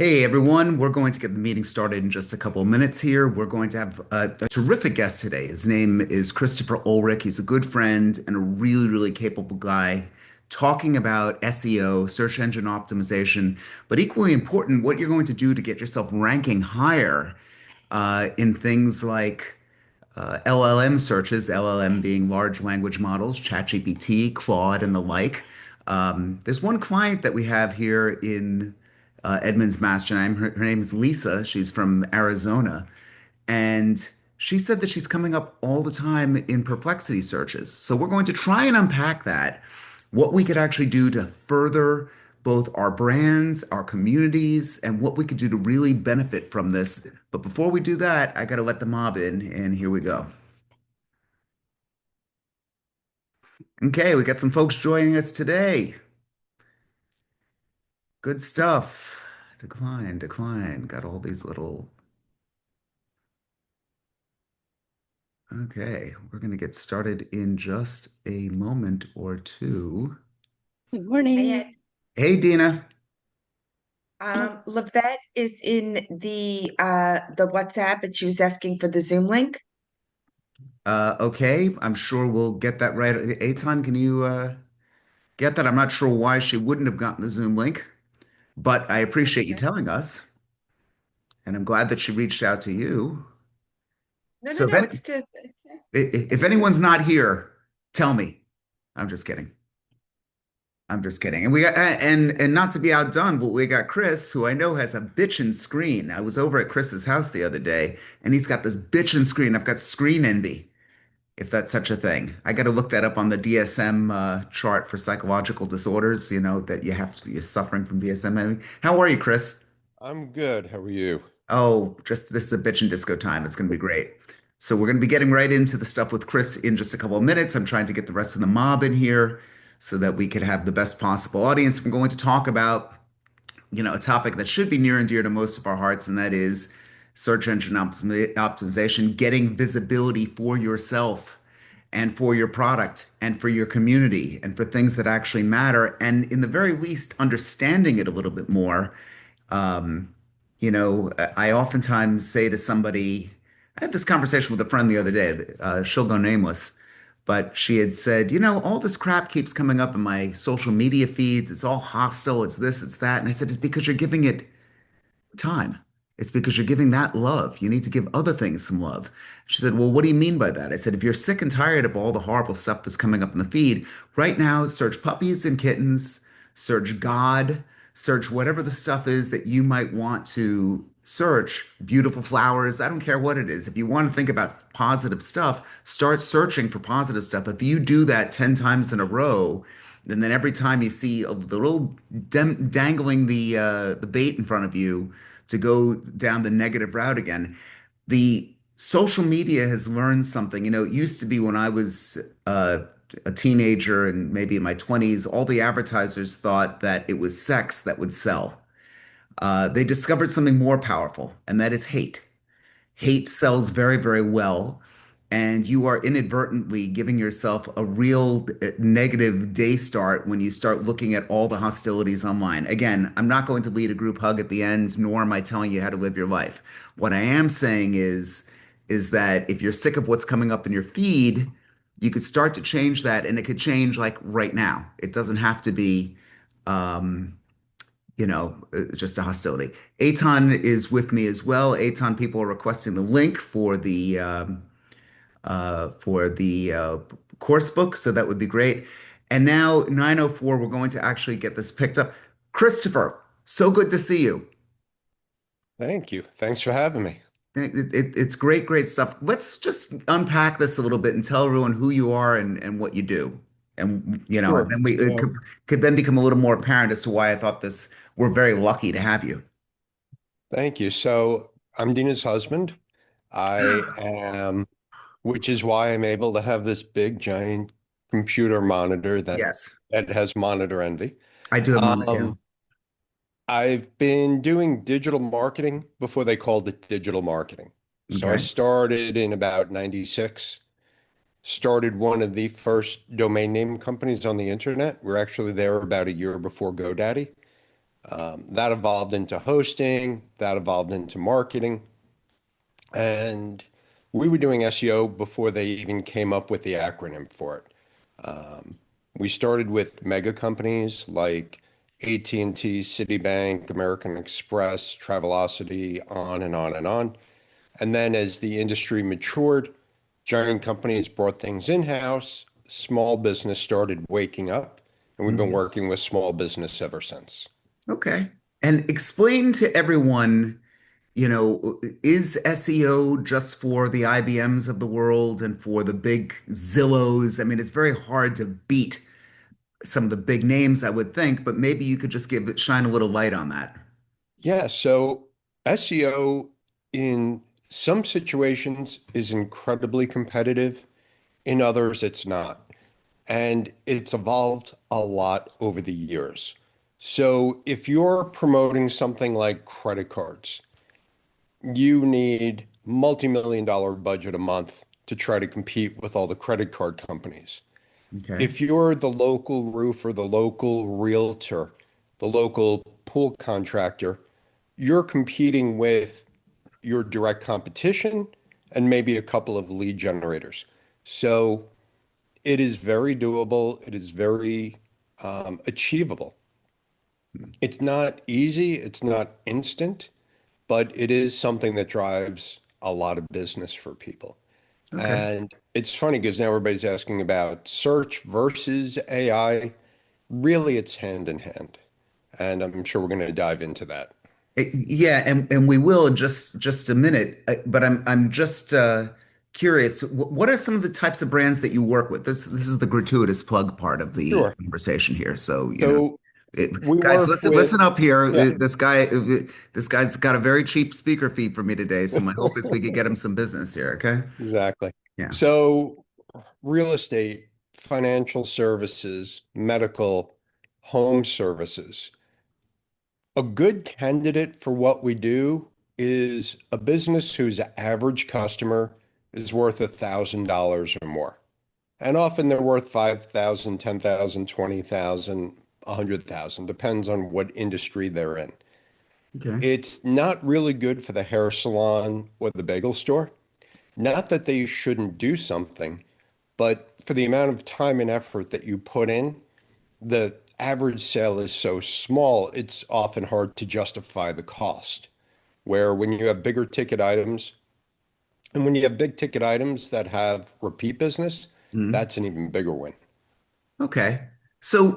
Hey everyone, we're going to get the meeting started in just a couple of minutes here. We're going to have a terrific guest today. His name is Christopher Ulrich. He's a good friend and a really, really capable guy talking about SEO, search engine optimization, but equally important, what you're going to do to get yourself ranking higher in things like LLM searches, LLM being large language models, ChatGPT, Claude, and the like. There's one client that we have here in Edmonds, Mastermind. Her name is Lisa. She's from Arizona. And she said that she's coming up all the time in Perplexity searches. So we're going to try and unpack that, what we could actually do to further both our brands, our communities, and what we could do to really benefit from this. But before we do that, I got to let the mob in, and here we go. Okay, we got some folks joining us today. Good stuff. Decline, decline. Got all these little. Okay, we're going to get started in just a moment or two. Good Hey morning. Ed. Hey, Dina. Lavette is in the WhatsApp and she was asking for the Zoom link. Okay, I'm sure we'll get that right. Aton, can you get that? I'm not sure why she wouldn't have gotten the Zoom link, but I appreciate you Okay. telling us, and I'm glad that she reached out to you. No, no, So, no. Ben, if anyone's not here, tell me. I'm just kidding. I'm just kidding. And we got and not to be outdone, but we got Chris, who I know has a bitchin' screen. I was over at Chris's house the other day, and he's got this bitchin' screen. I've got screen envy, if that's such a thing. I got to look that up on the DSM chart for psychological disorders. That you're suffering from DSM envy. How are you, Chris? I'm good. How are you? Oh, just this is a bitchin' disco time. It's going to be great. So we're going to be getting right into the stuff with Chris in just a couple of minutes. I'm trying to get the rest of the mob in here so that we could have the best possible audience. We're going to talk about a topic that should be near and dear to most of our hearts, and that is search engine optimization, getting visibility for yourself and for your product and for your community and for things that actually matter. And in the very least, understanding it a little bit more. Um, I oftentimes say to somebody, I had this conversation with a friend the other day, she'll go nameless, but she had said, all this crap keeps coming up in my social media feeds. It's all hostile. It's this, it's that. And I said, it's because you're giving it time. It's because you're giving that love. You need to give other things some love. She said, well, what do you mean by that? I said, if you're sick and tired of all the horrible stuff that's coming up in the feed, right now, search puppies and kittens, search God, search whatever the stuff is that you might want to search, beautiful flowers. I don't care what it is. If you want to think about positive stuff, start searching for positive stuff. If you do that 10 times in a row, and then every time you see a little dangling the bait in front of you to go down the negative route again, the social media has learned something. It used to be when I was a teenager and maybe in my 20s, all the advertisers thought that it was sex that would sell. They discovered something more powerful, and that is hate. Hate sells very, very well, and you are inadvertently giving yourself a real negative day start when you start looking at all the hostilities online. Again, I'm not going to lead a group hug at the end, nor am I telling you how to live your life. What I am saying is that if you're sick of what's coming up in your feed, you could start to change that, and it could change like right now. It doesn't have to be um, just a hostility. Aton is with me as well. Aton, people are requesting the link for the course book, so that would be great. And now 9:04, we're going to actually get this picked up. Christopher, so good to see you. Thank you. Thanks for having me. It's great, great stuff. Let's just unpack this a little bit and tell everyone who you are and what you do. And Sure. then it So, could then become a little more apparent as to why I thought this, we're very lucky to have you. thank you. So, I'm Dina's husband. I am, which is why I'm able to have this big giant computer monitor Yes, that has monitor envy. I do have mom. Yeah. Um, I've been doing digital marketing before they called it digital marketing. So I Okay. started in about 96, started one of the first domain name companies on the internet. We're actually there about a year before GoDaddy. That evolved into hosting, that evolved into marketing. And we were doing SEO before they even came up with the acronym for it. We started with mega companies like AT&T, Citibank, American Express, Travelocity, on and on and on. And then as the industry matured, giant companies brought things in-house, small business started waking up, and we've been Mhm. working with small business ever since. Okay. And explain to everyone, is SEO just for the IBMs of the world and for the big Zillows? I mean, it's very hard to beat some of the big names, I would think, but maybe you could just shine a little light on that. Yeah, so SEO in some situations is incredibly competitive. In others, it's not. And it's evolved a lot over the years. So if you're promoting something like credit cards, you need multi-million dollar budget a month to try to compete with all the credit card companies. Okay. If you're the local roofer, the local realtor, the local pool contractor, you're competing with your direct competition and maybe a couple of lead generators. So it is very doable. It is very achievable. It's not easy. It's not instant, but it is something that drives a lot of business for people. Okay. And it's funny because now everybody's asking about search versus AI. Really, it's hand in hand. And I'm sure we're going to dive into that. Yeah, and we will in just a minute. But I'm just curious. What are some of the types of brands that you work with? This is the gratuitous plug part of the Sure. conversation here. So, So it, we guys, work listen with, up here. yeah, This guy's got a very cheap speaker fee for me today. So my hope is we could get him some business here. Okay. exactly. Yeah. So real estate, financial services, medical, home services. A good candidate for what we do is a business whose average customer is worth $1,000 or more. And often they're worth 5,000, 10,000, 20,000, 100,000, depends on what industry they're in. Okay. It's not really good for the hair salon or the bagel store. Not that they shouldn't do something, but for the amount of time and effort that you put in, the average sale is so small, it's often hard to justify the cost. Where when you have bigger ticket items, and when you have big ticket items that have repeat business, Mhm. that's an even bigger win. Okay. So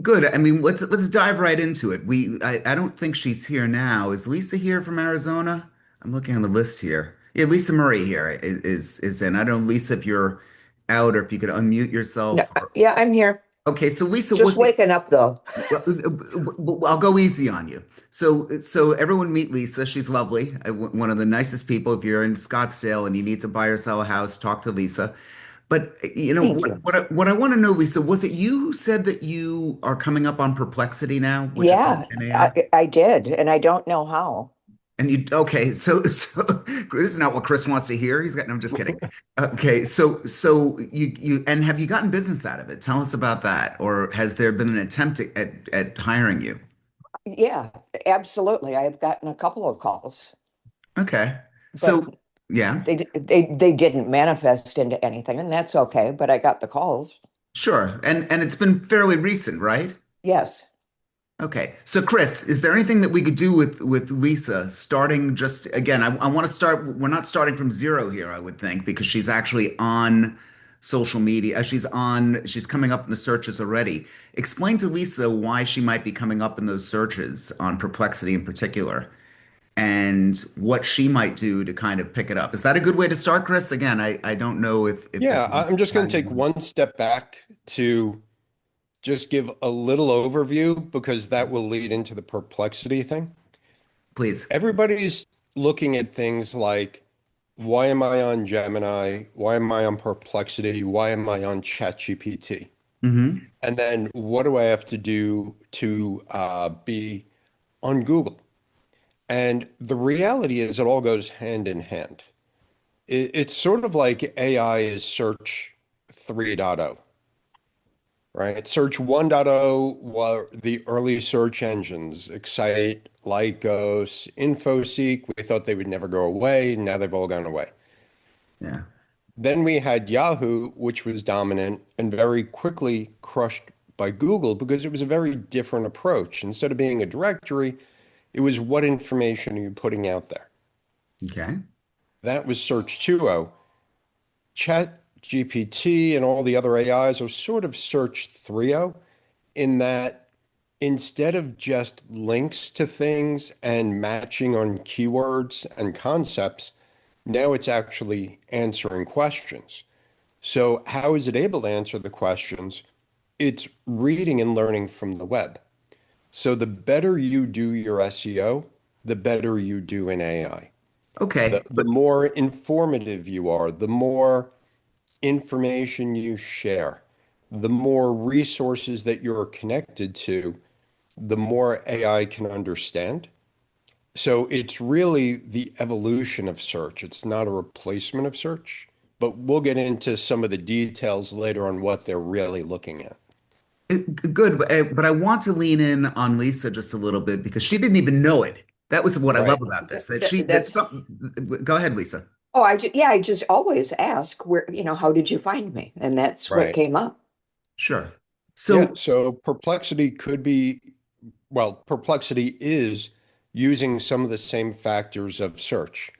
good. I mean, let's dive right into it. I don't think she's here now. Is Lisa here from Arizona? I'm looking on the list here. Yeah, Lisa Murray here is in. I don't know, Lisa, if you're out or if you could unmute No, yourself. yeah, I'm here. Okay, so Lisa, Just waking up though. I'll go easy on you. So everyone meet Lisa. She's lovely. One of the nicest people. If you're in Scottsdale and you need to buy or sell a house, talk to Lisa. But Thank you. what I want to know, Lisa, was it you who said that you are coming up on Perplexity now, which is Yeah, an AI? I did, and I don't know how. And you okay? So this is not what Chris wants to hear. He's got. No, I'm just kidding. Okay, so you and have you gotten business out of it? Tell us about that. Or has there been an attempt at hiring you? Yeah, absolutely. I have gotten a couple of calls, Okay, but so yeah, they didn't manifest into anything, and that's okay. But I got the calls. sure. And it's been fairly recent, right? Yes. Okay. So Chris, is there anything that we could do with Lisa starting just again, I want to start we're not starting from zero here, I would think, because she's actually on social media. She's coming up in the searches already. Explain to Lisa why she might be coming up in those searches on Perplexity in particular and what she might do to kind of pick it up. Is that a good way to start, Chris? Again, I don't know if this Yeah, is I'm just how going to you take want. one step back to just give a little overview because that will lead into the perplexity thing. Please. Everybody's looking at things like, why am I on Gemini? Why am I on Perplexity? Why am I on ChatGPT? Hmm. And then what do I have to do to be on Google? And the reality is it all goes hand in hand. It's sort of like AI is search 3.0. right? Search 1.0 were the early search engines, Excite, Lycos, InfoSeek. We thought they would never go away. Now they've all gone away. Yeah. Then we had Yahoo, which was dominant and very quickly crushed by Google because it was a very different approach. Instead of being a directory, it was what information are you putting out there? Okay. That was Search 2.0. ChatGPT and all the other AIs are sort of Search 3.0 in that instead of just links to things and matching on keywords and concepts, now it's actually answering questions. So, how is it able to answer the questions? It's reading and learning from the web. So, the better you do your SEO, the better you do in AI. Okay. The more informative you are, the more information you share, the more resources that you're connected to, the more AI can understand. So it's really the evolution of search. It's not a replacement of search, but we'll get into some of the details later on what they're really looking at. Good, but I want to lean in on Lisa just a little bit because she didn't even know it. That was what I love Right, about this. That's Go ahead, Lisa. Oh, yeah, I just always ask where, how did you find me? And that's what right. came up. Sure. Yeah, So, so Perplexity could be, well, Perplexity is using some of the same factors of search.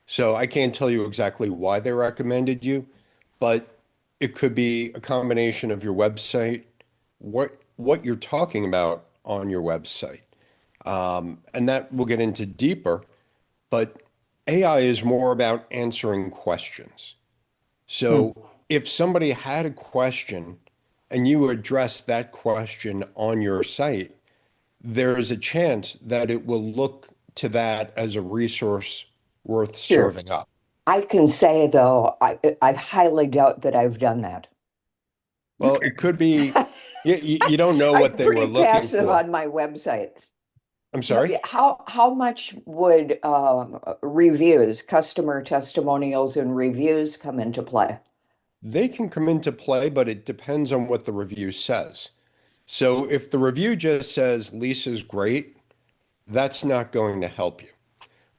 So I can't tell you exactly why they recommended you, but it could be a combination of your website, what you're talking about on your website. And that we'll get into deeper, but AI is more about answering questions. hmm, So if somebody had a question and you address that question on your site, there is a chance that it will look to that as a resource worth Sure. serving up. I can say though, I highly doubt that I've done that. Well, it could be you don't know I'm what they were pretty looking passive for. on my website. I'm sorry? How much would reviews, customer testimonials and reviews come into play? They can come into play, but it depends on what the review says. So if the review just says Lisa's great, that's not going to help you.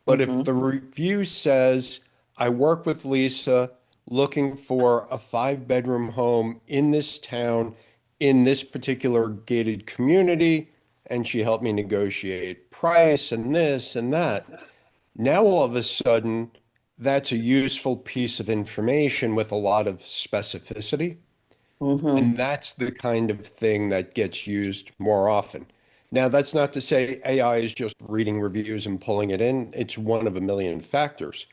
But if Hmm. the review says, I work with Lisa looking for a 5-bedroom home in this town, in this particular gated community, and she helped me negotiate price and this and that. Now, all of a sudden, that's a useful piece of information with a lot of specificity. Hmm. And that's the kind of thing that gets used more often. Now, that's not to say AI is just reading reviews and pulling it in. It's one of a million factors.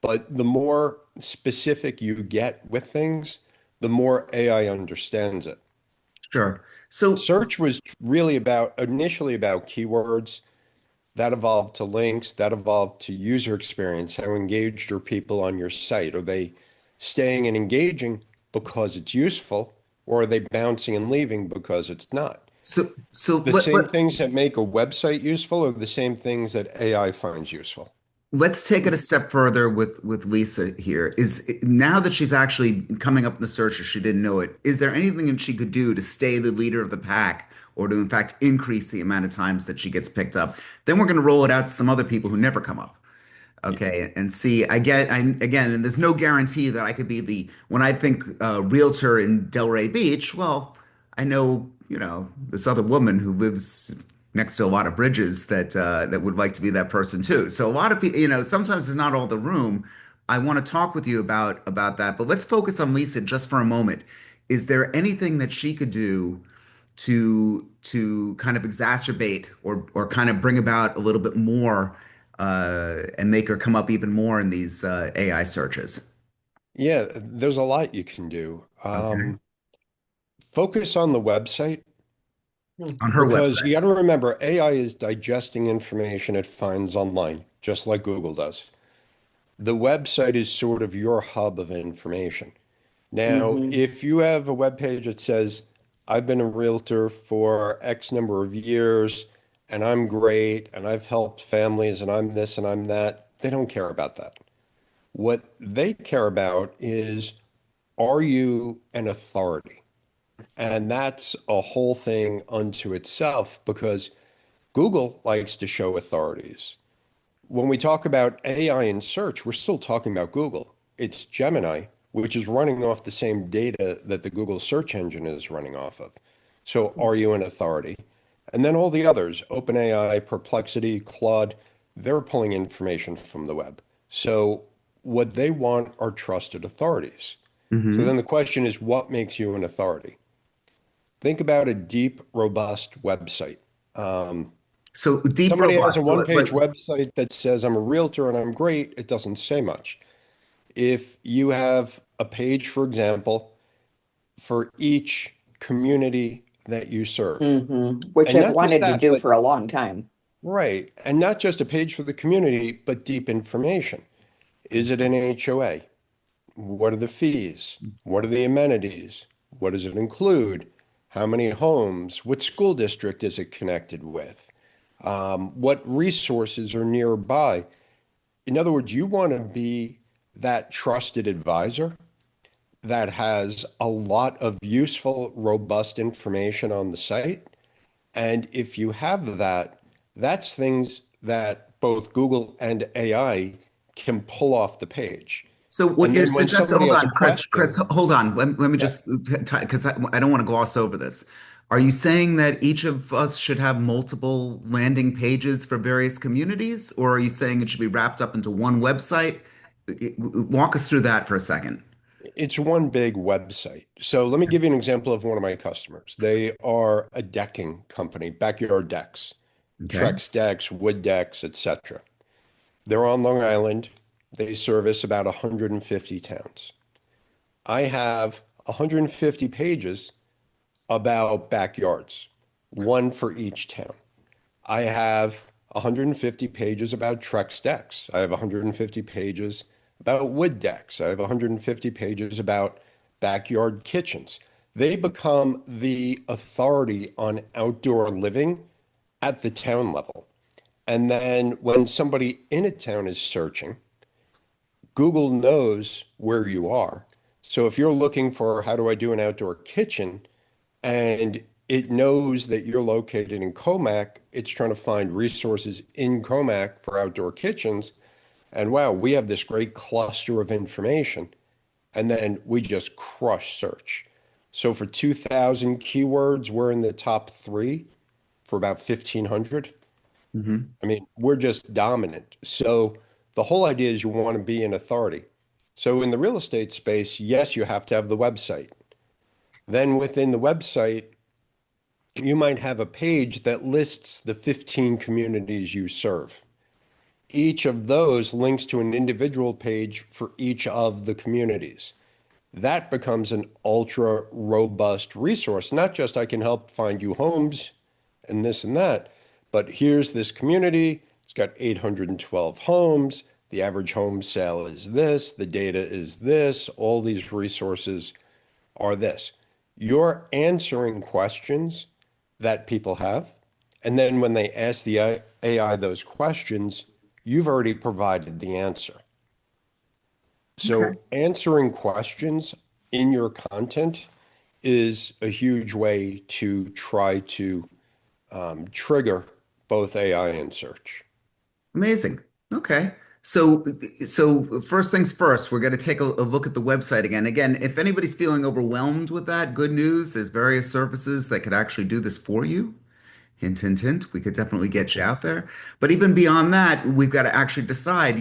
But the more specific you get with things, the more AI understands it. sure. So, Search was really about initially about keywords. That evolved to links, that evolved to user experience. How engaged are people on your site? Are they staying and engaging because it's useful, or are they bouncing and leaving because it's not? so The same things that make a website useful are the same things that AI finds useful. let's take it a step further with Lisa here. Is now that she's actually coming up in the search, if she didn't know it, is there anything that she could do to stay the leader of the pack or to in fact increase the amount of times that she gets picked up? Then we're going to roll it out to some other people who never come up. Okay, and see, again, and there's no guarantee that I could be when I think realtor in Delray Beach, well, I know, this other woman who lives next to a lot of bridges that would like to be that person too. So a lot of people, sometimes it's not all the room. I want to talk with you about that, but let's focus on Lisa just for a moment. Is there anything that she could do to kind of exacerbate or kind of bring about a little bit more and make her come up even more in these AI searches? Yeah, there's a lot you can do. Okay. Focus on the website On her because you website. got to remember AI is digesting information it finds online, just like Google does. The website is sort of your hub of information. Now, Hmm. if you have a web page that says, I've been a realtor for X number of years and I'm great and I've helped families and I'm this and I'm that, they don't care about that. What they care about is, are you an authority? And that's a whole thing unto itself because Google likes to show authorities. When we talk about AI in search, we're still talking about Google. It's Gemini, which is running off the same data that the Google search engine is running off of. So are you an authority? And then all the others, OpenAI, Perplexity, Claude, they're pulling information from the web. So what they want are trusted authorities. So Hmm. then the question is, what makes you an authority? Think about a deep, robust website. Um, So deep, Somebody has a robust. one-page website that says, I'm a realtor and I'm great. It doesn't say much. If you have a page, for example, for each community that you serve, Which and I've not just wanted to that, do but for a long time. right, and not just a page for the community, but deep information. Is it an HOA? What are the fees? What are the amenities? What does it include? How many homes? What school district is it connected with? What resources are nearby? In other words, you want to be that trusted advisor that has a lot of useful, robust information on the site. And if you have that, that's things that both Google and AI can pull off the page. So what And you're then when suggesting, somebody hold has a on, Chris, question, hold on. Let me yeah, just, because I don't want to gloss over this. Are you saying that each of us should have multiple landing pages for various communities, or are you saying it should be wrapped up into one website? Walk us through that for a second. it's one big website. So let me give you an example of one of my customers. They are a decking company, backyard decks, Okay. Trex decks, wood decks, etc. They're on Long Island. They service about 150 towns. I have 150 pages about backyards, one for each town. I have 150 pages about Trex decks. I have 150 pages about wood decks. I have 150 pages about backyard kitchens. They become the authority on outdoor living at the town level. And then when somebody in a town is searching, Google knows where you are. So if you're looking for how do I do an outdoor kitchen and it knows that you're located in Comac, it's trying to find resources in Comac for outdoor kitchens. And wow, we have this great cluster of information. And then we just crush search. So for 2,000 keywords, we're in the top three for about 1,500. Hmm. I mean, we're just dominant. So the whole idea is you want to be an authority. So in the real estate space, yes, you have to have the website. Then within the website, you might have a page that lists the 15 communities you serve. Each of those links to an individual page for each of the communities. That becomes an ultra robust resource. Not just I can help find you homes and this and that, but here's this community. It's got 812 homes. The average home sale is this. The data is this. All these resources are this. You're answering questions that people have. And then when they ask the AI those questions, you've already provided the answer. Okay. So answering questions in your content is a huge way to try to trigger both AI and search. Amazing. Okay. So, so first things first, we're going to take a look at the website again. Again, if anybody's feeling overwhelmed with that, good news, there's various services that could actually do this for you. Hint, hint, hint. We could definitely get you out there. But even beyond that, we've got to actually decide.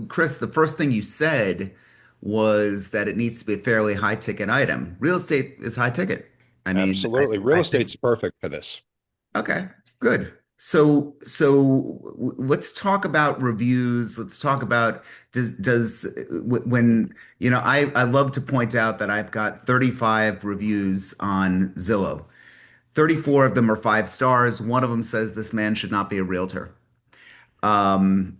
Chris, the first thing you said was that it needs to be a fairly high ticket item. Real estate is high ticket. I mean, Absolutely. Real I think. estate's perfect for this. Okay, good. Let's talk about reviews. Let's talk about when I love to point out that I've got 35 reviews on Zillow. 34 of them are 5 stars. One of them says this man should not be a realtor. Um,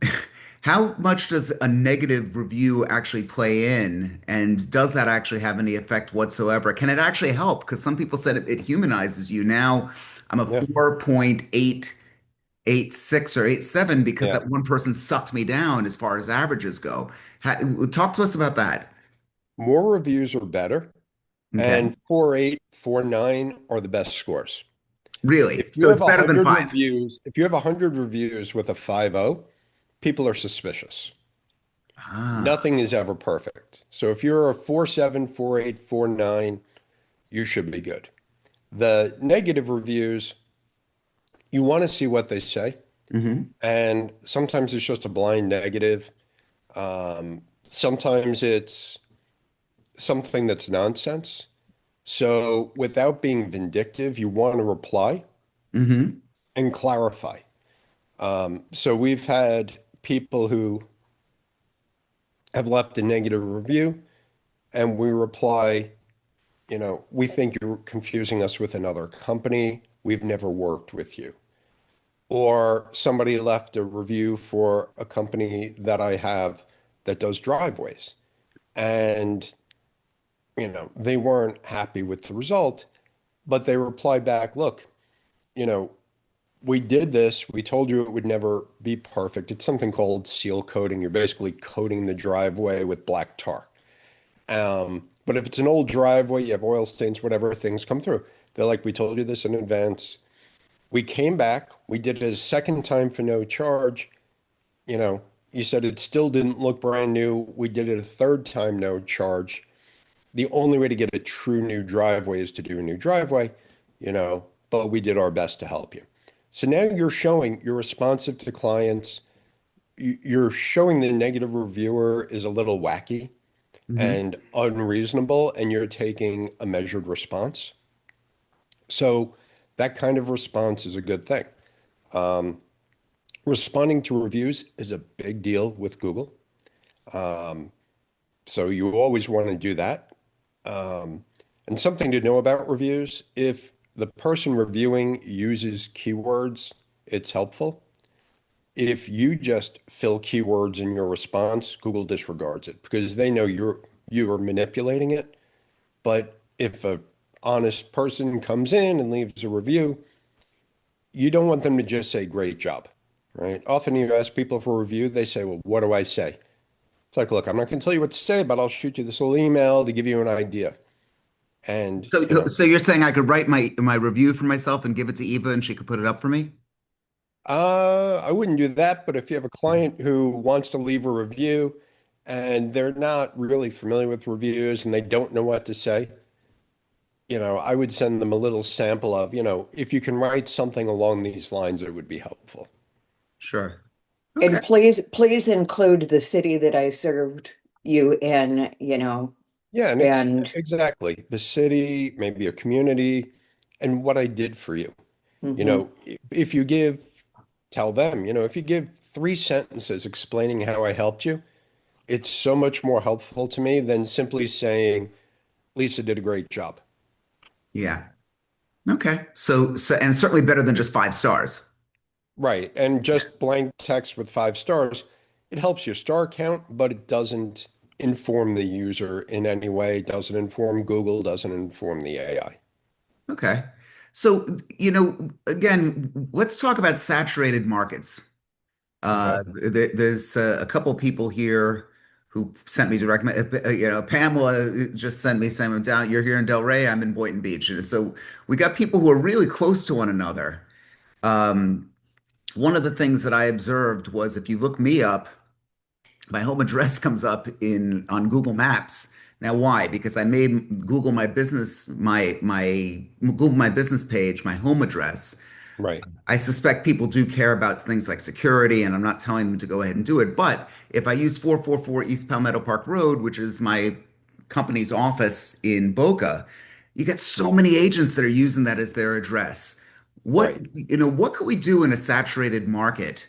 how much does a negative review actually play in? And does that actually have any effect whatsoever? Can it actually help? Because some people said it humanizes you. Now I'm a Yeah. 4.886 or 87 because Yeah. that one person sucked me down as far as averages go. Talk to us about that. More reviews are better. Okay. And 4.8, 4.9 are the best scores. Really? If you So have it's better than 100 five. reviews, if you have 100 reviews with a 5.0, people are suspicious. Ah. Nothing is ever perfect. So if you're a 4.7, 4.8, 4.9, you should be good. The negative reviews, you want to see what they say. Hmm. And sometimes it's just a blind negative. Sometimes it's something that's nonsense. So without being vindictive, you want to reply Hmm. and clarify. So we've had people who have left a negative review, and we reply, we think you're confusing us with another company. We've never worked with you. Or somebody left a review for a company that I have that does driveways. And, they weren't happy with the result, but they replied back, look, you know, we did this. We told you it would never be perfect. It's something called seal coating. You're basically coating the driveway with black tar. But if it's an old driveway, you have oil stains, whatever, things come through. They're like, we told you this in advance. We came back. We did it a second time for no charge. You know, you said it still didn't look brand new. We did it a third time, no charge. The only way to get a true new driveway is to do a new driveway, but we did our best to help you. So now you're showing you're responsive to clients. You're showing the negative reviewer is a little wacky Hmm. and unreasonable, and you're taking a measured response. So that kind of response is a good thing. Um, Responding to reviews is a big deal with Google. So you always want to do that. And something to know about reviews, if the person reviewing uses keywords, it's helpful. If you just fill keywords in your response, Google disregards it because they know you are manipulating it. But if a honest person comes in and leaves a review, you don't want them to just say great job, right? Often you ask people for a review, they say, well, what do I say? It's like, look, I'm not going to tell you what to say, but I'll shoot you this little email to give you an idea. And, So you're saying I could write my review for myself and give it to Eva and she could put it up for me? I wouldn't do that, but if you have a client who wants to leave a review and they're not really familiar with reviews and they don't know what to say, I would send them a little sample of, if you can write something along these lines, it would be helpful. Sure. Okay. And please include the city that I served you in, Yeah, and and exactly the city, maybe a community, and what I did for you. mhm. If you tell them, if you give 3 sentences explaining how I helped you, it's so much more helpful to me than simply saying, Lisa did a great job. Yeah. Okay. And certainly better than just 5 stars. Right. And just blank text with 5 stars, it helps your star count, but it doesn't inform the user in any way, doesn't inform Google, doesn't inform the AI. Okay. So, again, let's talk about saturated markets. Okay. There's a couple people here who sent me direct, Pamela just sent me saying, down, you're here in Delray, I'm in Boynton Beach. And so we got people who are really close to one another. Um, One of the things that I observed was if you look me up, my home address comes up in on Google Maps. Now, why? Because I made Google my business page my home address. Right. I suspect people do care about things like security, and I'm not telling them to go ahead and do it. But if I use 444 East Palmetto Park Road, which is my company's office in Boca, you get so many agents that are using that as their address. Right. What could we do in a saturated market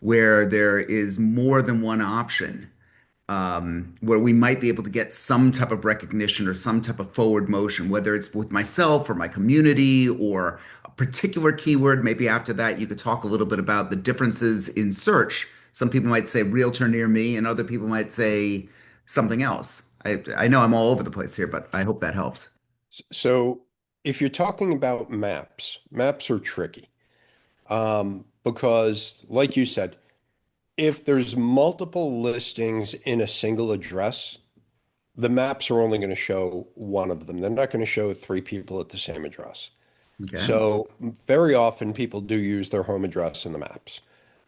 where there is more than one option? Where we might be able to get some type of recognition or some type of forward motion, whether it's with myself or my community or a particular keyword. Maybe after that, you could talk a little bit about the differences in search. Some people might say realtor near me, and other people might say something else. I know I'm all over the place here, but I hope that helps. So if you're talking about maps, maps are tricky because, like you said, if there's multiple listings in a single address, the maps are only going to show one of them. They're not going to show three people at the same address. Okay. So very often people do use their home address in the maps.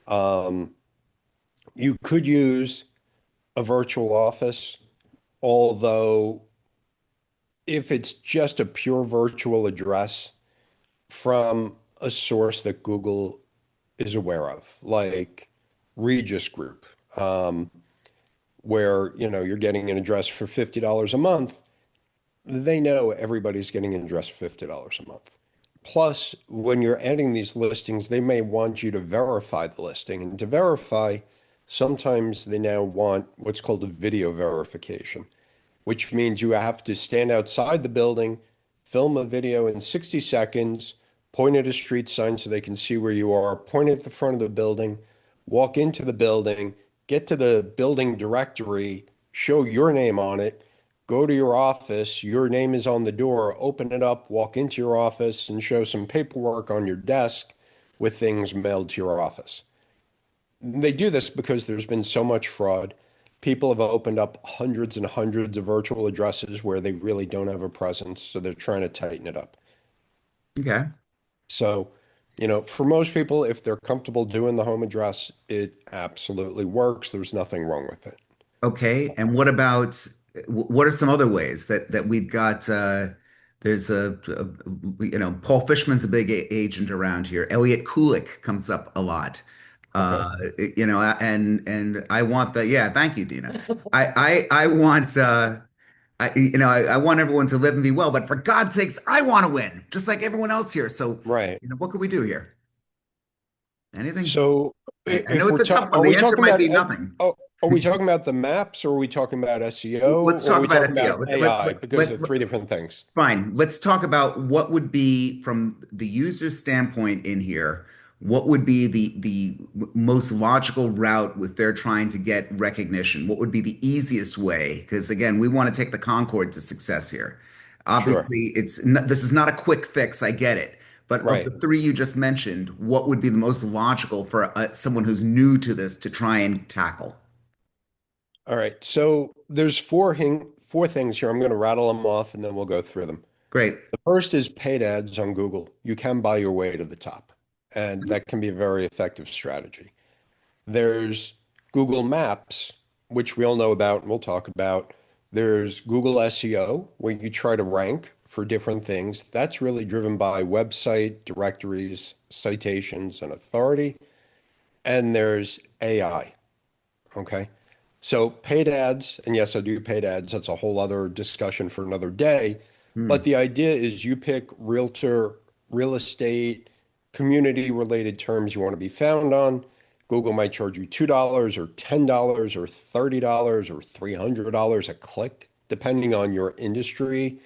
Um, you could use a virtual office, although if it's just a pure virtual address from a source that Google is aware of, like Regis Group, um, where you're getting an address for $50 a month, they know everybody's getting an address for $50 a month. Plus, when you're adding these listings, they may want you to verify the listing. And to verify, sometimes they now want what's called a video verification, which means you have to stand outside the building, film a video in 60 seconds, point at a street sign so they can see where you are, point at the front of the building, walk into the building, get to the building directory, show your name on it, go to your office, your name is on the door, open it up, walk into your office, and show some paperwork on your desk with things mailed to your office. They do this because there's been so much fraud. People have opened up hundreds and hundreds of virtual addresses where they really don't have a presence, so they're trying to tighten it up. Okay. So, for most people, if they're comfortable doing the home address, it absolutely works. There's nothing wrong with it. Okay. And what are some other ways that we've got? There's Paul Fishman's a big agent around here. Elliot Kulik comes up a lot. Okay. And I want the yeah. Thank you, Dina. I want I want everyone to live and be well, but for God's sakes, I want to win, just like everyone else here. So, Right. what could we do here? Anything? So I know if it's we're a tough talking, one. are The we answer talking might about, be nothing. oh, are we talking about the maps or are we talking about SEO Let's or are talk we about talking SEO. about AI? Because they're three different things. Fine. Let's talk about what would be, from the user standpoint in here, what would be the most logical route if they're trying to get recognition? What would be the easiest way? Because again, we want to take the Concord to success here. Sure. Obviously, this is not a quick fix. I get it. But of the Right. three you just mentioned, what would be the most logical for someone who's new to this to try and tackle? All right. So there's four things here. I'm going to rattle them off and then we'll go through them. Great. The first is paid ads on Google. You can buy your way to the top, and that can be a very effective strategy. There's Google Maps, which we all know about and we'll talk about. There's Google SEO, where you try to rank for different things. That's really driven by website, directories, citations, and authority. And there's AI. Okay. So paid ads, and yes, I do paid ads. That's a whole other discussion for another day. Hmm. But the idea is you pick realtor, real estate, community related terms you want to be found on. Google might charge you $2 or $10 or $30 or $300 a click, depending on your industry,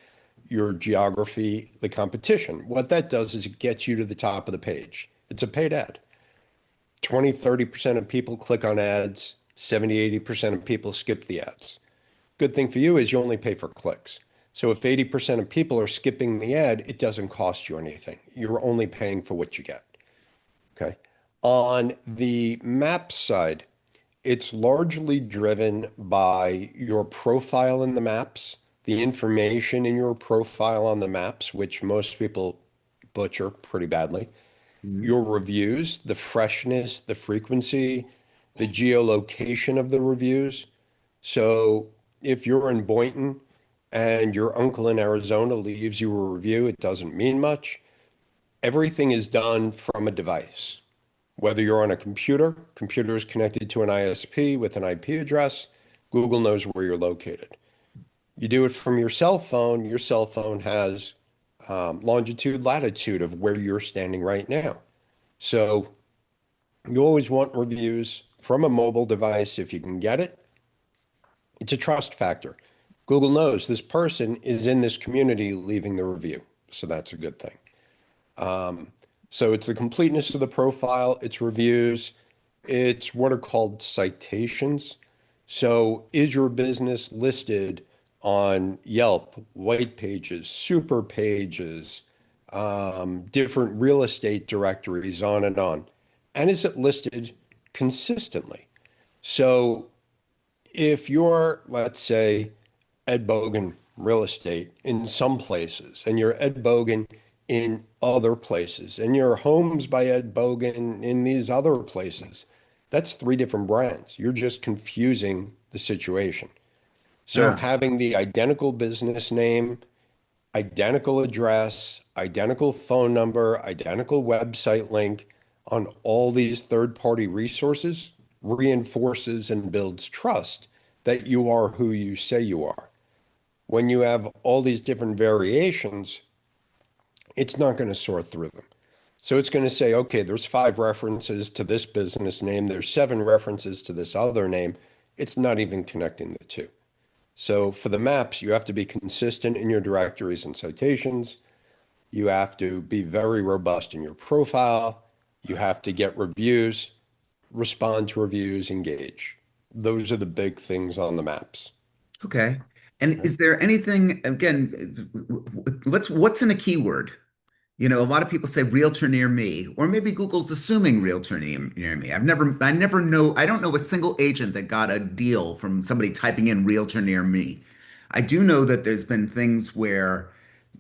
your geography, the competition. What that does is it gets you to the top of the page. It's a paid ad. 20-30% of people click on ads, 70-80% of people skip the ads. Good thing for you is you only pay for clicks. So if 80% of people are skipping the ad, it doesn't cost you anything. You're only paying for what you get. Okay. On the map side, it's largely driven by your profile in the maps, the information in your profile on the maps, which most people butcher pretty badly, Hmm. your reviews, the freshness, the frequency, the geolocation of the reviews. So if you're in Boynton and your uncle in Arizona leaves you a review, it doesn't mean much. Everything is done from a device. Whether you're on a computer is connected to an ISP with an IP address, Google knows where you're located. You do it from your cell phone has longitude, latitude of where you're standing right now. So you always want reviews from a mobile device if you can get it. It's a trust factor. Google knows this person is in this community leaving the review. So that's a good thing. So it's the completeness of the profile, it's reviews, it's what are called citations. So is your business listed on Yelp, white pages, super pages, different real estate directories, on and on? And is it listed consistently? So if you're, let's say, Ed Bogen real estate in some places, and you're Ed Bogen in other places, and you're Homes by Ed Bogen in these other places. That's three different brands. You're just confusing the situation. So Ah, having the identical business name, identical address, identical phone number, identical website link on all these third-party resources reinforces and builds trust that you are who you say you are. When you have all these different variations, it's not going to sort through them. So it's going to say, okay, there's 5 references to this business name, there's 7 references to this other name. It's not even connecting the two. So for the maps, you have to be consistent in your directories and citations. You have to be very robust in your profile. You have to get reviews, respond to reviews, engage. Those are the big things on the maps. okay. And is there anything, again, what's in a keyword? You know, a lot of people say realtor near me, or maybe Google's assuming realtor near me. I never know, I don't know a single agent that got a deal from somebody typing in realtor near me. I do know that there's been things where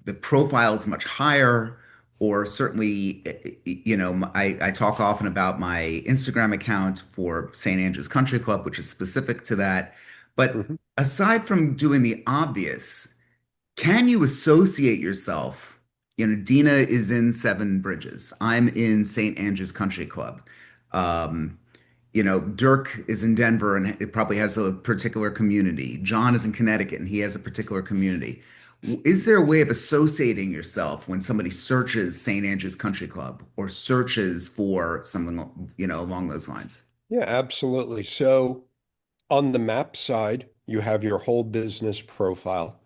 the profile is much higher, or certainly, you know, I talk often about my Instagram account for St. Andrew's Country Club, which is specific to that. But Mhm. aside from doing the obvious, can you associate yourself? You know, Dina is in Seven Bridges. I'm in St. Andrew's Country Club. Um, you know, Dirk is in Denver and it probably has a particular community. John is in Connecticut and he has a particular community. Is there a way of associating yourself when somebody searches St. Andrew's Country Club or searches for something, you know, along those lines? Yeah, absolutely. So on the map side, you have your whole business profile.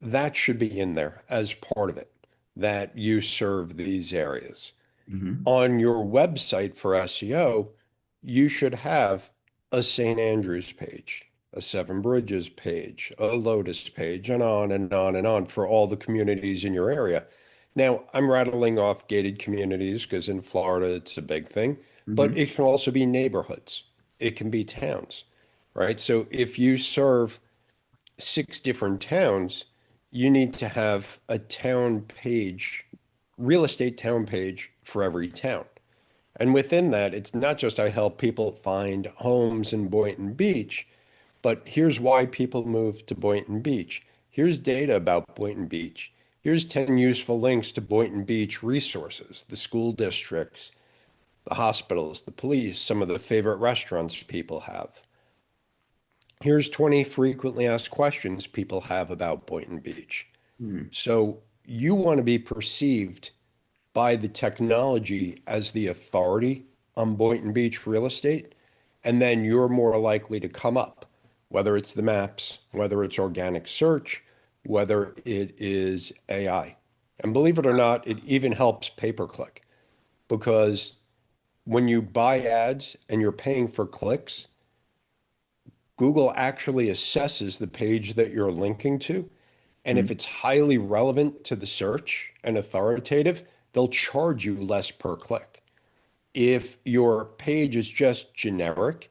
That should be in there as part of it, that you serve these areas. Hmm. On your website for SEO, you should have a St. Andrews page, a Seven Bridges page, a Lotus page, and on and on and on for all the communities in your area. Now, I'm rattling off gated communities because in Florida it's a big thing, but Hmm. it can also be neighborhoods. It can be towns, right? So if you serve 6 different towns, you need to have a town page, real estate town page for every town. And within that, it's not just I help people find homes in Boynton Beach, but here's why people move to Boynton Beach. Here's data about Boynton Beach. Here's 10 useful links to Boynton Beach resources, the school districts, the hospitals, the police, some of the favorite restaurants people have. Here's 20 frequently asked questions people have about Boynton Beach. Hmm. So you want to be perceived by the technology as the authority on Boynton Beach real estate, and then you're more likely to come up, whether it's the maps, whether it's organic search, whether it is AI. And believe it or not, it even helps pay-per-click because when you buy ads and you're paying for clicks, Google actually assesses the page that you're linking to. And if it's highly relevant to the search and authoritative, they'll charge you less per click. If your page is just generic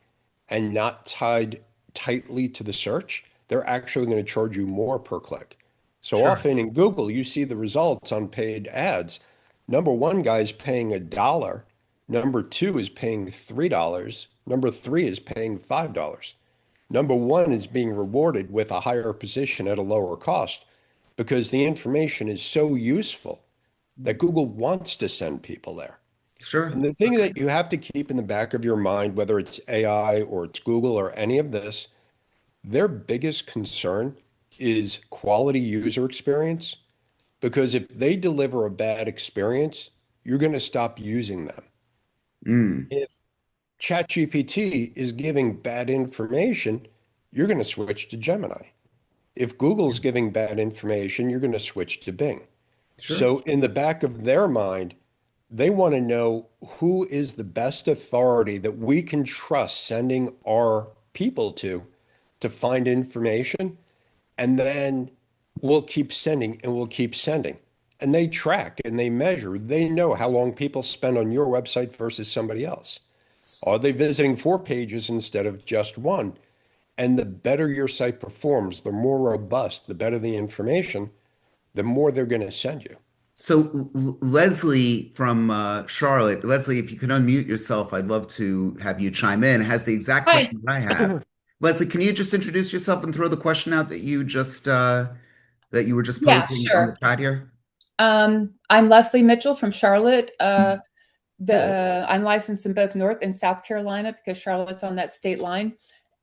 and not tied tightly to the search, they're actually going to charge you more per click. So Sure. often in Google, you see the results on paid ads. Number one guy is paying $1. Number two is paying $3. Number three is paying $5. Number one is being rewarded with a higher position at a lower cost because the information is so useful that Google wants to send people there. Sure. And the thing Okay. that you have to keep in the back of your mind, whether it's AI or it's Google or any of this, their biggest concern is quality user experience. Because if they deliver a bad experience, you're going to stop using them. Mm. If ChatGPT is giving bad information, you're going to switch to Gemini. If Google's giving bad information, you're going to switch to Bing. Sure. So in the back of their mind, they want to know who is the best authority that we can trust sending our people to find information. And then we'll keep sending and we'll keep sending. And they track and they measure. They know how long people spend on your website versus somebody else. Are they visiting 4 pages instead of just one? And the better your site performs, the more robust, the better the information, the more they're going to send you. So Leslie from Charlotte, Leslie, if you could unmute yourself, I'd love to have you chime in. Has the exact Hi. question that I have. Leslie, can you just introduce yourself and throw the question out that you were just Yeah, posing on the sure. chat here? I'm Leslie Mitchell from Charlotte. Cool. I'm licensed in both North and South Carolina because Charlotte's on that state line.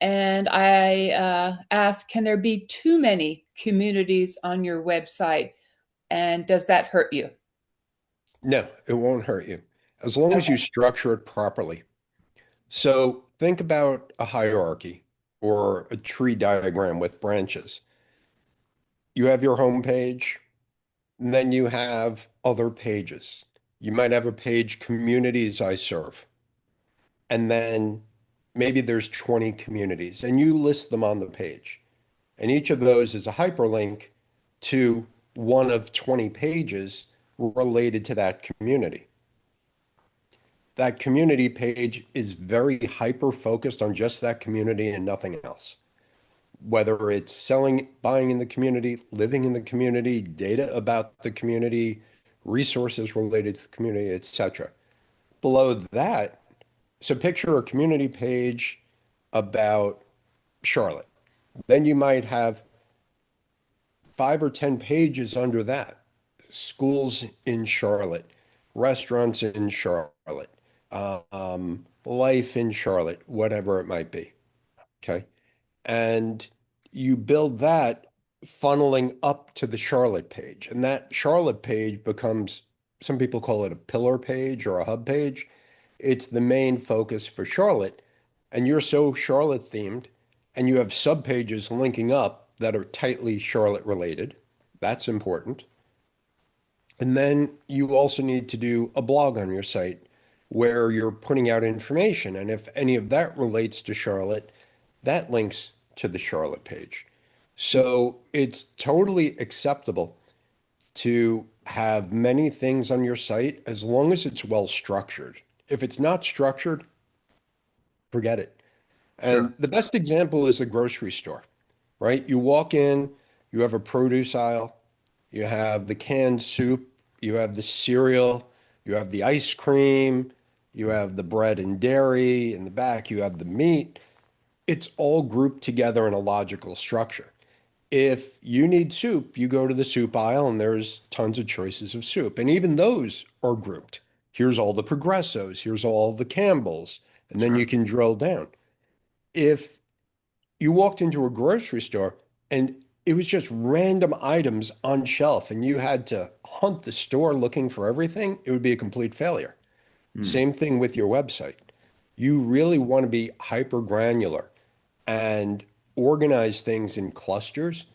And I asked, can there be too many communities on your website? And does that hurt you? No, it won't hurt you as long as Okay. you structure it properly. So think about a hierarchy or a tree diagram with branches. You have your home page, and then you have other pages. You might have a page, communities I serve, and then maybe there's 20 communities, and you list them on the page. And each of those is a hyperlink to one of 20 pages related to that community. That community page is very hyper focused on just that community and nothing else. Whether it's selling, buying in the community, living in the community, data about the community, resources related to the community, etc. Below that, so picture a community page about Charlotte. Then you might have 5 or 10 pages under that. Schools in Charlotte, restaurants in Charlotte, life in Charlotte, whatever it might be. Okay. And you build that funneling up to the Charlotte page. And that Charlotte page becomes, some people call it a pillar page or a hub page. It's the main focus for Charlotte. And you're so Charlotte themed, and you have subpages linking up that are tightly Charlotte related. That's important. And then you also need to do a blog on your site where you're putting out information. And if any of that relates to Charlotte, that links to the Charlotte page. So it's totally acceptable to have many things on your site as long as it's well structured. If it's not structured, forget it. Sure. And the best example is a grocery store, right? You walk in, you have a produce aisle, you have the canned soup, you have the cereal, you have the ice cream, you have the bread and dairy. In the back, you have the meat. It's all grouped together in a logical structure. If you need soup, you go to the soup aisle and there's tons of choices of soup. And even those are grouped. Here's all the Progressos, here's all the Campbells, and then you Sure. can drill down. If you walked into a grocery store and it was just random items on shelf and you had to hunt the store looking for everything, it would be a complete failure. Hmm. Same thing with your website. You really want to be hyper granular and organize things in clusters.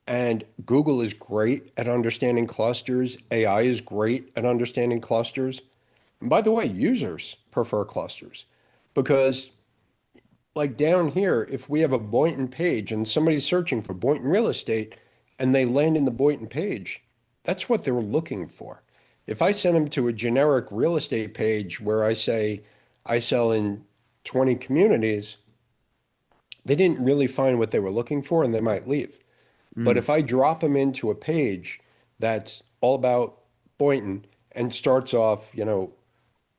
And Google is great at understanding clusters. AI is great at understanding clusters. And by the way, users prefer clusters because like down here, if we have a Boynton page and somebody's searching for Boynton real estate and they land in the Boynton page, that's what they're looking for. If I send them to a generic real estate page where I say I sell in 20 communities, they didn't really find what they were looking for and they might leave. But Hmm. if I drop them into a page that's all about Boynton and starts off,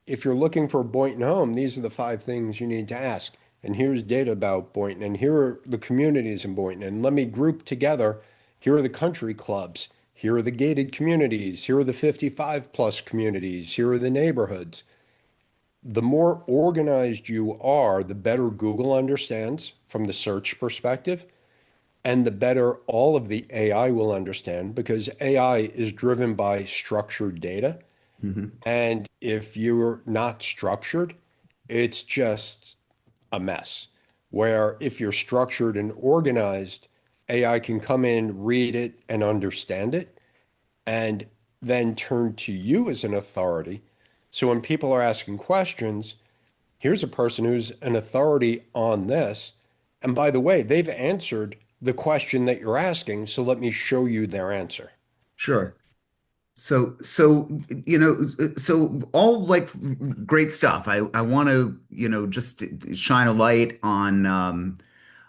if you're looking for a Boynton home, these are the 5 things you need to ask. And here's data about Boynton, and here are the communities in Boynton. And let me group together. Here are the country clubs. Here are the gated communities. Here are the 55 plus communities. Here are the neighborhoods. The more organized you are, the better Google understands from the search perspective, and the better all of the AI will understand because AI is driven by structured data. Hmm. And if you're not structured, it's just a mess. Where if you're structured and organized, AI can come in, read it, and understand it, and then turn to you as an authority. So when people are asking questions, here's a person who's an authority on this. And by the way, they've answered the question that you're asking, so let me show you their answer. Sure. So so all like great stuff. I want to just shine a light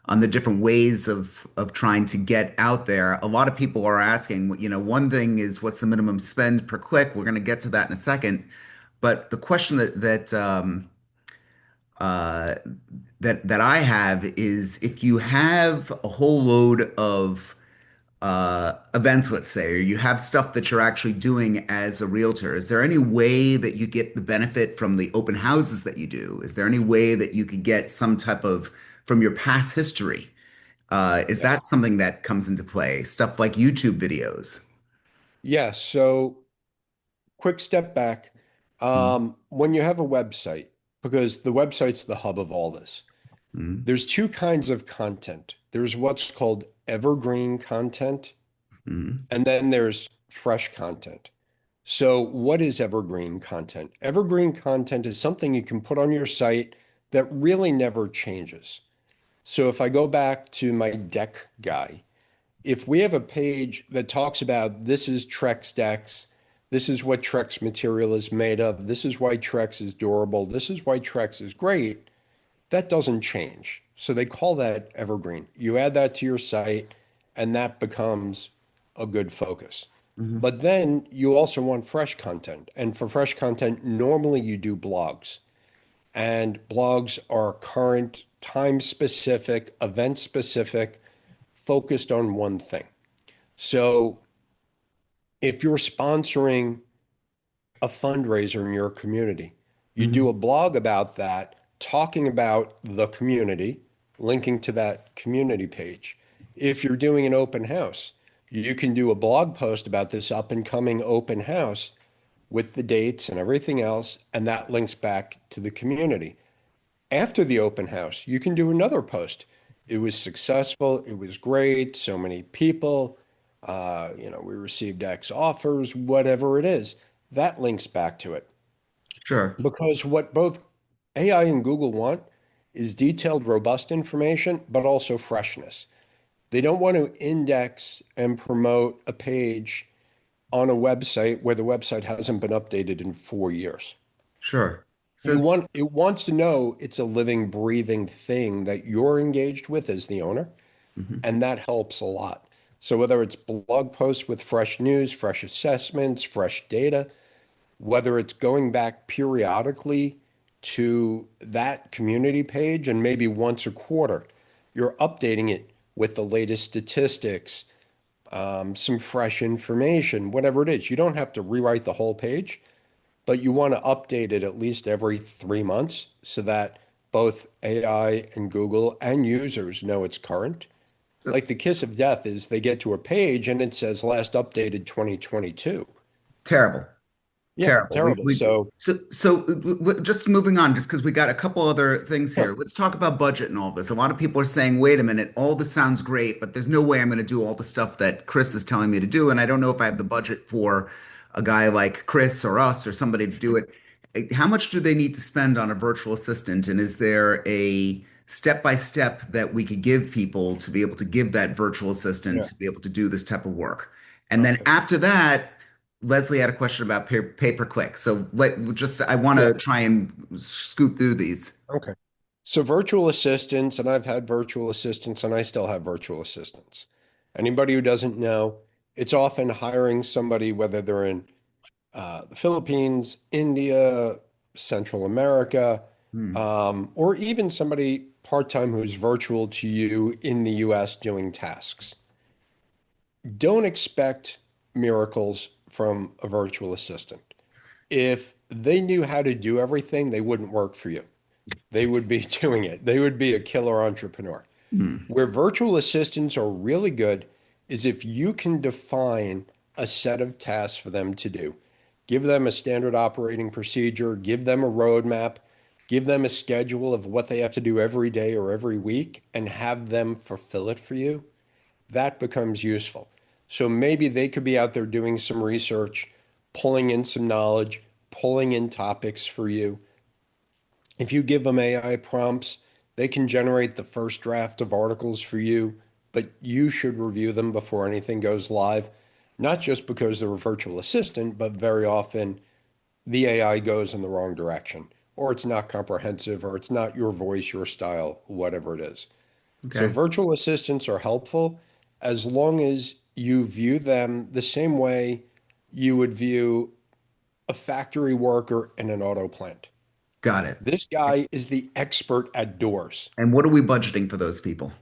on the different ways of trying to get out there. A lot of people are asking, one thing is what's the minimum spend per click? We're going to get to that in a second. But the question uh, that I have is if you have a whole load of events, let's say, or you have stuff that you're actually doing as a realtor, is there any way that you get the benefit from the open houses that you do? Is there any way that you could get some type of from your past history? Is Yeah. that something that comes into play? Stuff like YouTube videos. Yeah. So quick step back. When you have a website, because the website's the hub of all this, Mm-hmm. there's two kinds of content. There's what's called evergreen content, Mm-hmm. and then there's fresh content. So what is evergreen content? Evergreen content is something you can put on your site that really never changes. So if I go back to my deck guy, if we have a page that talks about this is Trex decks, this is what Trex material is made of, this is why Trex is durable, this is why Trex is great, that doesn't change. So they call that evergreen. You add that to your site, and that becomes a good focus. Mm-hmm. But then you also want fresh content. And for fresh content, normally you do blogs. And blogs are current, time specific, event specific, focused on one thing. So if you're sponsoring a fundraiser in your community, you do Mm-hmm. a blog about that, talking about the community, linking to that community page. If you're doing an open house, you can do a blog post about this up and coming open house with the dates and everything else, and that links back to the community. After the open house, you can do another post. It was successful. It was great. So many people, we received X offers, whatever it is. That links back to it. Sure. Because what both AI and Google want is detailed, robust information, but also freshness. They don't want to index and promote a page on a website where the website hasn't been updated in 4 years. Sure. You So, want it wants to know it's a living, breathing thing that you're engaged with as the owner, mhm. and that helps a lot. So whether it's blog posts with fresh news, fresh assessments, fresh data, whether it's going back periodically to that community page and maybe once a quarter, you're updating it with the latest statistics, some fresh information, whatever it is. You don't have to rewrite the whole page, but you want to update it at least every 3 months so that both AI and Google and users know it's current. Like the kiss of death is they get to a page and it says last updated 2022. terrible. Yeah, Terrible. We, terrible. we So, just moving on, just because we got a couple other things sure. here. Let's talk about budget and all this. A lot of people are saying, wait a minute, all this sounds great, but there's no way I'm going to do all the stuff that Chris is telling me to do. And I don't know if I have the budget for a guy like Chris or us or somebody to do it. How much do they need to spend on a virtual assistant? And is there a step by step that we could give people to be able to give that virtual assistant Yeah. to be able to do this type of work? And then Okay. after that, Leslie had a question about pay per click. So I want Yeah. to try and scoot through these. Okay. So virtual assistants, and I've had virtual assistants, and I still have virtual assistants. Anybody who doesn't know, it's often hiring somebody, whether they're in the Philippines, India, Central America, Hmm. or even somebody part-time who's virtual to you in the US doing tasks. Don't expect miracles from a virtual assistant. If they knew how to do everything, they wouldn't work for you. They would be doing it. They would be a killer entrepreneur. Hmm. Where virtual assistants are really good is if you can define a set of tasks for them to do. Give them a standard operating procedure, give them a roadmap, give them a schedule of what they have to do every day or every week, and have them fulfill it for you. That becomes useful. So maybe they could be out there doing some research, pulling in some knowledge, pulling in topics for you. If you give them AI prompts, they can generate the first draft of articles for you, but you should review them before anything goes live, not just because they're a virtual assistant, but very often the AI goes in the wrong direction, or it's not comprehensive, or it's not your voice, your style, whatever it is. So Okay. virtual assistants are helpful as long as you view them the same way you would view a factory worker in an auto plant. Got it. This guy is the expert at doors. And what are we budgeting for those people?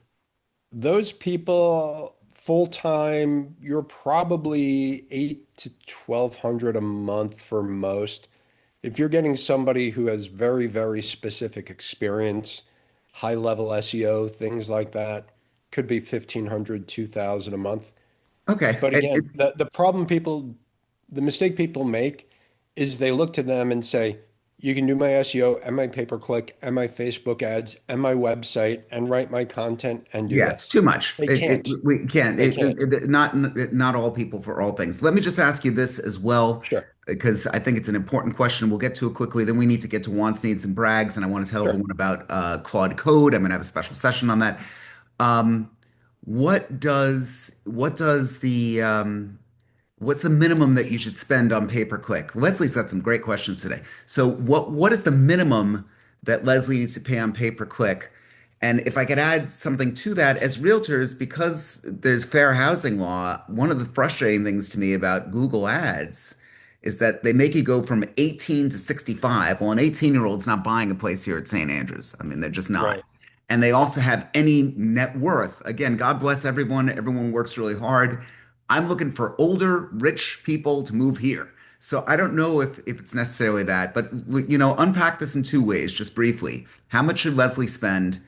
Those people full time, you're probably 8 to 1,200 a month for most. If you're getting somebody who has very, very specific experience, high level SEO, things like that, could be 1,500, 2,000 a month. Okay. But again, the mistake people make is they look to them and say, you can do my SEO and my pay-per-click and my Facebook ads and my website and write my content and do Yeah, it's this. too much. They can't. We can't. They can't. Not all people for all things. Let me just ask you this as well, Sure. because I think it's an important question. We'll get to it quickly. Then we need to get to wants, needs, and brags, and I want to tell Sure. everyone about Claude Code. I'm going to have a special session on that. Um, what's the minimum that you should spend on pay per click? Leslie's got some great questions today. So what is the minimum that Leslie needs to pay on pay per click? And if I could add something to that, as realtors, because there's fair housing law, one of the frustrating things to me about Google Ads is that they make you go from 18 to 65. Well, an 18-year-old's not buying a place here at St. Andrews. I mean, they're just not. Right. And they also have any net worth. Again, God bless everyone. Everyone works really hard. I'm looking for older, rich people to move here. So I don't know if it's necessarily that, but unpack this in two ways, just briefly. How much should Leslie spend,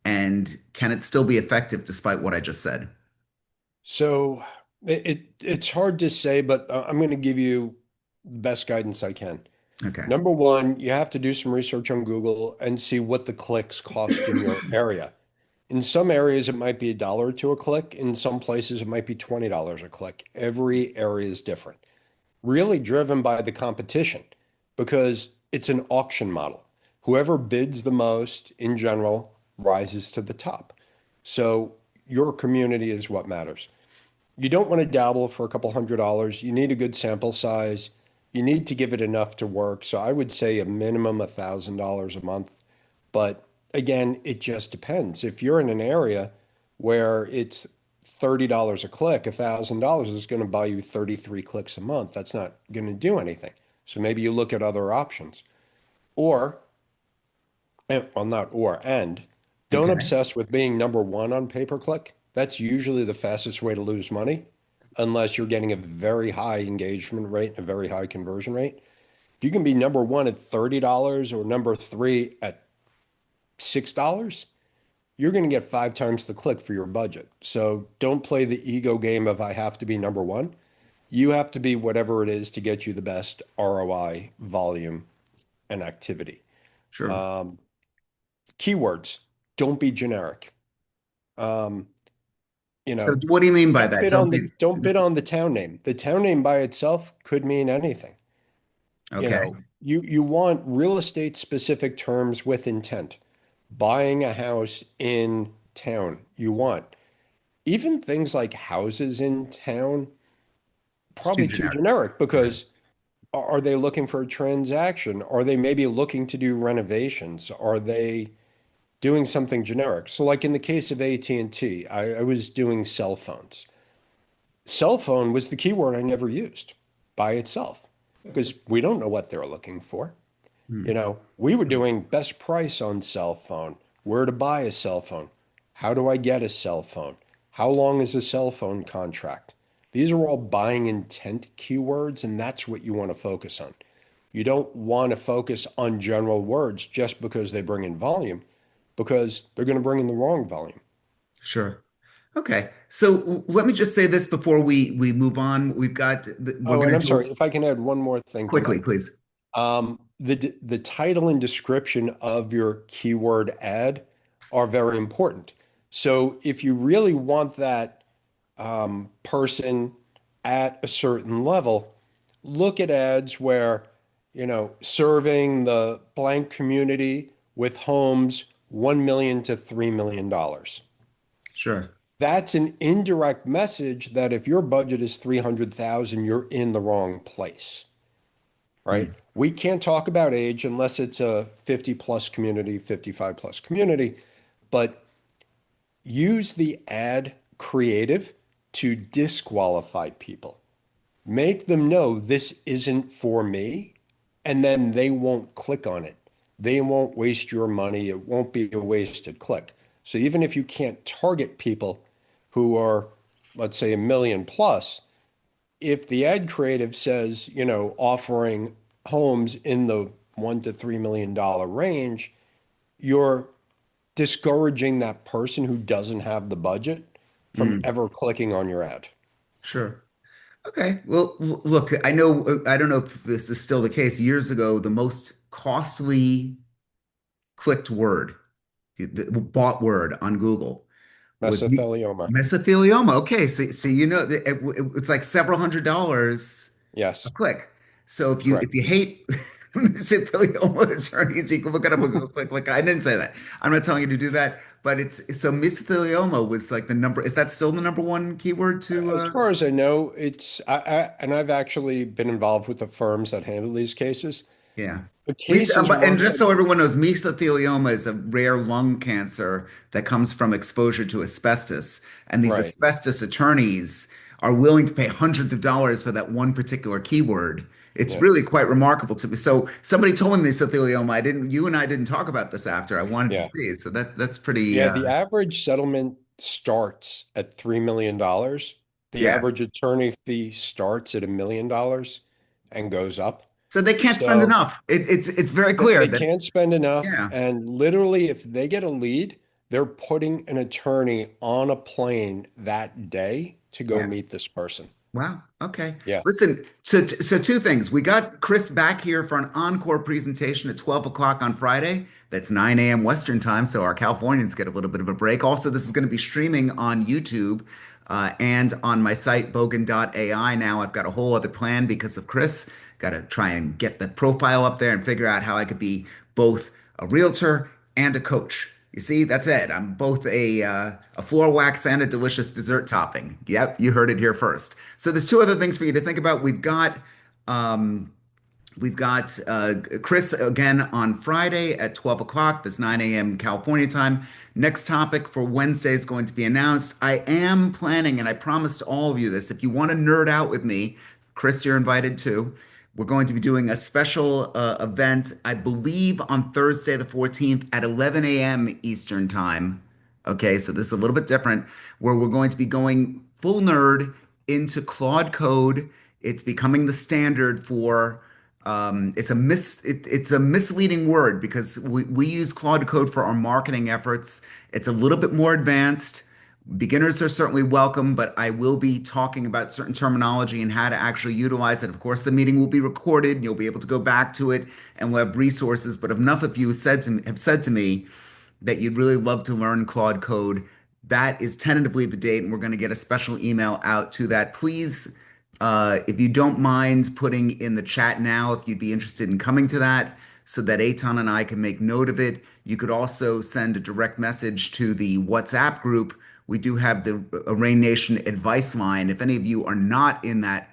and can it still be effective despite what I just said? So it's hard to say, but I'm going to give you the best guidance I can. Okay. Number one, you have to do some research on Google and see what the clicks cost in your area. In some areas, it might be $1 or two a click. In some places, it might be $20 a click. Every area is different. Really driven by the competition because it's an auction model. Whoever bids the most in general rises to the top. So your community is what matters. You don't want to dabble for a couple $100s. You need a good sample size. You need to give it enough to work. So I would say a minimum $1,000 a month. But again, it just depends. If you're in an area where it's $30 a click, $1,000 is going to buy you 33 clicks a month. That's not going to do anything. So maybe you look at other options. Or, well, not or, and don't Okay. obsess with being number one on pay-per-click. That's usually the fastest way to lose money, unless you're getting a very high engagement rate and a very high conversion rate. If you can be number one at $30 or number three at $6, you're going to get 5 times the click for your budget. So don't play the ego game of I have to be number one. You have to be whatever it is to get you the best ROI, volume, and activity. Sure. Keywords, don't be generic. Um, you So know, what do you mean by don't that? bid on the town name. The town name by itself could mean anything. Okay. You want real estate specific terms with intent. Buying a house in town, you want. Even things like houses in town, It's too probably too generic. generic Okay. because are they looking for a transaction? Are they maybe looking to do renovations? Are they doing something generic? So like in the case of AT&T, I was doing cell phones. Cell phone was the keyword I never used by itself because we don't know what they're looking for. Hmm. We were doing best price on cell phone, where to buy a cell phone, how do I get a cell phone, how long is a cell phone contract? These are all buying intent keywords, and that's what you want to focus on. You don't want to focus on general words just because they bring in volume, because they're going to bring in the wrong volume. Sure. Okay. So let me just say this before we move on. We're Oh, going and to I'm do sorry, if I can add one more thing to quickly, that. please. The title and description of your keyword ad are very important. So if you really want that person at a certain level, look at ads where, serving the blank community with homes 1 million to $3 million. Sure. That's an indirect message that if your budget is 300,000, you're in the wrong place, right? Hmm. We can't talk about age unless it's a 50 plus community, 55 plus community, but use the ad creative to disqualify people. Make them know this isn't for me, and then they won't click on it. They won't waste your money. It won't be a wasted click. So even if you can't target people who are, let's say, 1 million plus, if the ad creative says, offering homes in the $1 to $3 million range, you're discouraging that person who doesn't have the budget from Mm, ever clicking on your ad. sure. Okay. Well, look, I know, I don't know if this is still the case. Years ago, the most costly clicked word, the bought word on Google was Mesothelioma. mesothelioma. Okay. So it's like several $100s a Yes, click. So if correct. you hate mesothelioma attorneys, you can look it up and go click. I didn't say that. I'm not telling you to do that. But it's so mesothelioma was like the number. Is that still the number one keyword to As far as I know, and I've actually been involved with the firms that handle these cases. yeah. The cases And weren't just that, so everyone knows, mesothelioma is a rare lung cancer that comes from exposure to asbestos. And these right. asbestos attorneys are willing to pay hundreds of dollars for that one particular keyword. It's Yeah, really quite remarkable to me. So somebody told me mesothelioma. You and I didn't talk about this after. I wanted to yeah, see. So that's pretty, yeah. The average settlement starts at $3 million. The yeah. average attorney fee starts at $1 million and goes up. So they can't spend So enough. It's very that clear they that, can't spend enough, yeah, and literally, if they get a lead, they're putting an attorney on a plane that day to go yeah. meet this person. Wow. Okay. Yeah. Listen, so two things. We got Chris back here for an encore presentation at 12 o'clock on Friday. That's 9 a.m. Western time, so our Californians get a little bit of a break. Also, this is going to be streaming on YouTube and on my site, Bogen.ai. Now I've got a whole other plan because of Chris. Got to try and get the profile up there and figure out how I could be both a realtor and a coach. You see, that's it. I'm both a floor wax and a delicious dessert topping. Yep, you heard it here first. So there's two other things for you to think about. Um, we've got Chris again on Friday at 12 o'clock. That's 9 a.m. California time. Next topic for Wednesday is going to be announced. I am planning, and I promised all of you this. If you want to nerd out with me, Chris, you're invited too. We're going to be doing a special event, I believe, on Thursday, the 14th at 11 a.m. Eastern time. Okay, so this is a little bit different, where we're going to be going full nerd into Claude Code. It's becoming the standard for it's a misleading word because we use Claude Code for our marketing efforts. It's a little bit more advanced. Beginners are certainly welcome, but I will be talking about certain terminology and how to actually utilize it. Of course, the meeting will be recorded and you'll be able to go back to it and we'll have resources. But enough of you have said to me that you'd really love to learn Claude Code. That is tentatively the date, and we're going to get a special email out to that. Please, if you don't mind putting in the chat now, if you'd be interested in coming to that, so that Eitan and I can make note of it. You could also send a direct message to the WhatsApp group. We do have the Rain Nation advice line. If any of you are not in that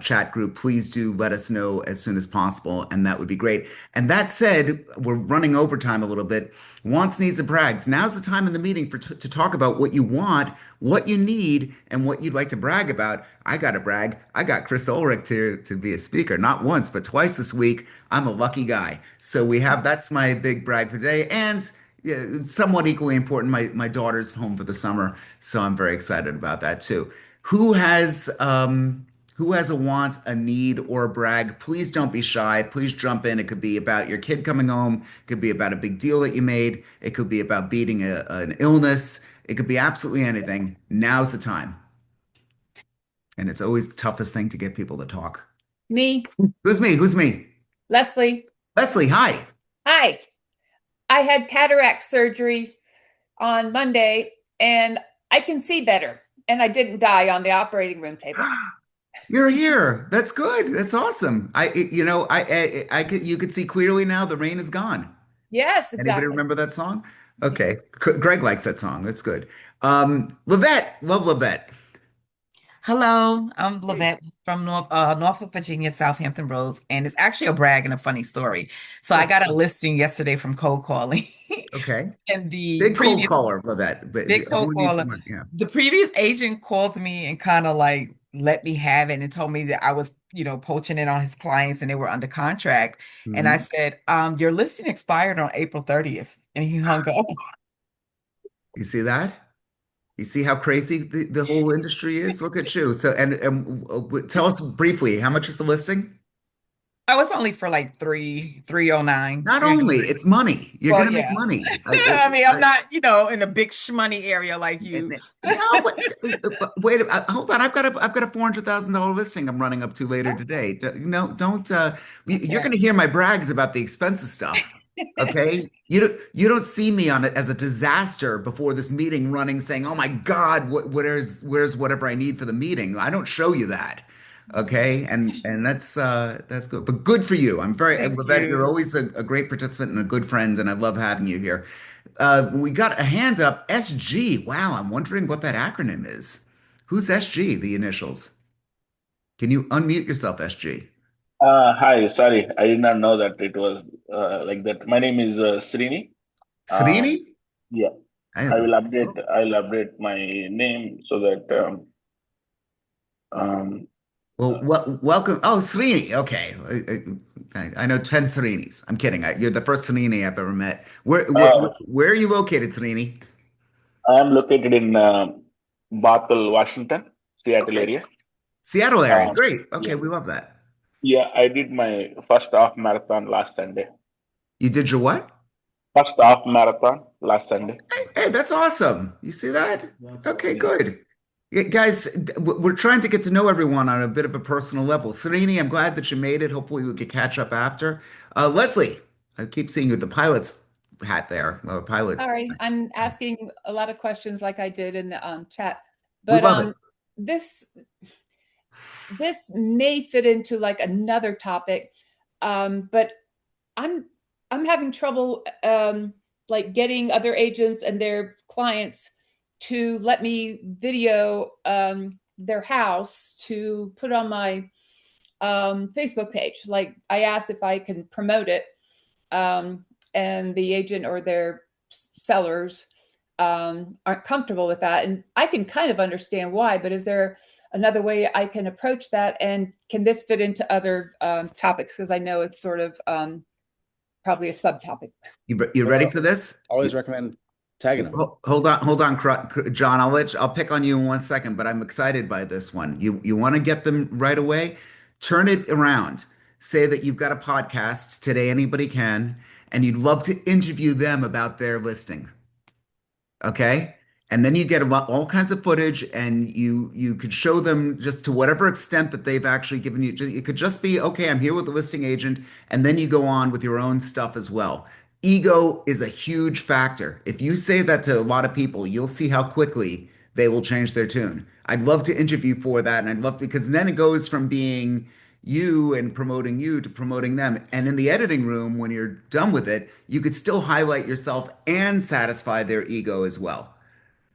chat group, please do let us know as soon as possible, and that would be great. And that said, we're running overtime a little bit. Wants, needs, and brags. Now's the time in the meeting to talk about what you want, what you need, and what you'd like to brag about. I got to brag. I got Chris Ulrich to be a speaker, not once, but twice this week. I'm a lucky guy. So that's my big brag for today. And yeah, somewhat equally important, my daughter's home for the summer, so I'm very excited about that too. Who has who has a want, a need, or a brag? Please don't be shy. Please jump in. It could be about your kid coming home. It could be about a big deal that you made. It could be about beating an illness. It could be absolutely anything. Now's the time. And it's always the toughest thing to get people to talk. Me, Who's me? Who's me? Leslie. Leslie, hi. Hi. I had cataract surgery on Monday and I can see better. And I didn't die on the operating room table. You're here. That's good. That's awesome. You could see clearly now. The rain is gone. Yes, Anybody exactly. remember that song? Okay. Greg likes that song. That's good. Lavette, love Lavette. Hello, I'm Hey. Lavette from Norfolk, Virginia, Southampton Roads, and it's actually a brag and a funny story. So I Sure. got a listing yesterday from cold calling, Okay. And the Big cold previous caller, Vivette, but big cold everyone needs caller, someone. Yeah. the previous agent called me and kind of like let me have it and told me that I was, poaching in on his clients and they were under contract. And I Mhm. said, your listing expired on April 30th. And he hung up. You see that? You see how crazy the whole industry is? Look at you. So, tell us briefly, how much is the listing? I was only for like 309, Not only, 309. it's money. You're Well, gonna make yeah. money. I mean, I'm not, in a big shmoney area like you. No, but wait, hold on. I've got a $400,000 listing I'm running up to later today. No, don't. You're Okay. going to hear my brags about the expensive stuff. Okay, you don't see me on it as a disaster before this meeting running, saying, "Oh my God, where's whatever I need for the meeting." I don't show you that. Okay, and that's good. But good for you. I'm very, Thank Vivette, you're you. always a great participant and a good friend, and I love having you here. We got a hand up, SG. Wow, I'm wondering what that acronym is. Who's SG, the initials? Can you unmute yourself, SG? Hi, sorry, I did not know that it was like that. My name is Srini. Srini? Yeah, I, I will update. oh, I'll update my name so that um, welcome. Oh, Srini. Okay. I know 10 Srinis. I'm kidding. You're the first Srini I've ever met. uh, Where are you located, Srini? I am located in Bothell, Washington, Seattle Okay. area. Seattle area. Great. Yeah, Okay, we love that. yeah. I did my first half marathon last Sunday. You did your what? First half marathon last Sunday. Hey, that's awesome. You see that? Okay, good. Yeah, guys, we're trying to get to know everyone on a bit of a personal level. Serini, I'm glad that you made it. Hopefully, we could catch up after. Leslie, I keep seeing you with the pilot's hat there. Pilot. Sorry, I'm asking a lot of questions like I did in the chat, We but love it. this this may fit into like another topic, but I'm I'm having trouble like getting other agents and their clients to let me video their house to put on my Facebook page. Like I asked if I can promote it, and the agent or their sellers aren't comfortable with that. And I can kind of understand why, but is there another way I can approach that? And can this fit into other topics? Because I know it's sort of probably a subtopic. You ready Well, for this? always recommend tagging them. Hold on, John. I'll pick on you in 1 second, but I'm excited by this one. You want to get them right away? Turn it around. Say that you've got a podcast today, anybody can, and you'd love to interview them about their listing. Okay. And then you get all kinds of footage, and you could show them just to whatever extent that they've actually given you. It could just be, okay, I'm here with the listing agent, and then you go on with your own stuff as well. Ego is a huge factor. If you say that to a lot of people, you'll see how quickly they will change their tune. I'd love to interview for that, and I'd love, because then it goes from being you and promoting you to promoting them. And in the editing room, when you're done with it, you could still highlight yourself and satisfy their ego as well.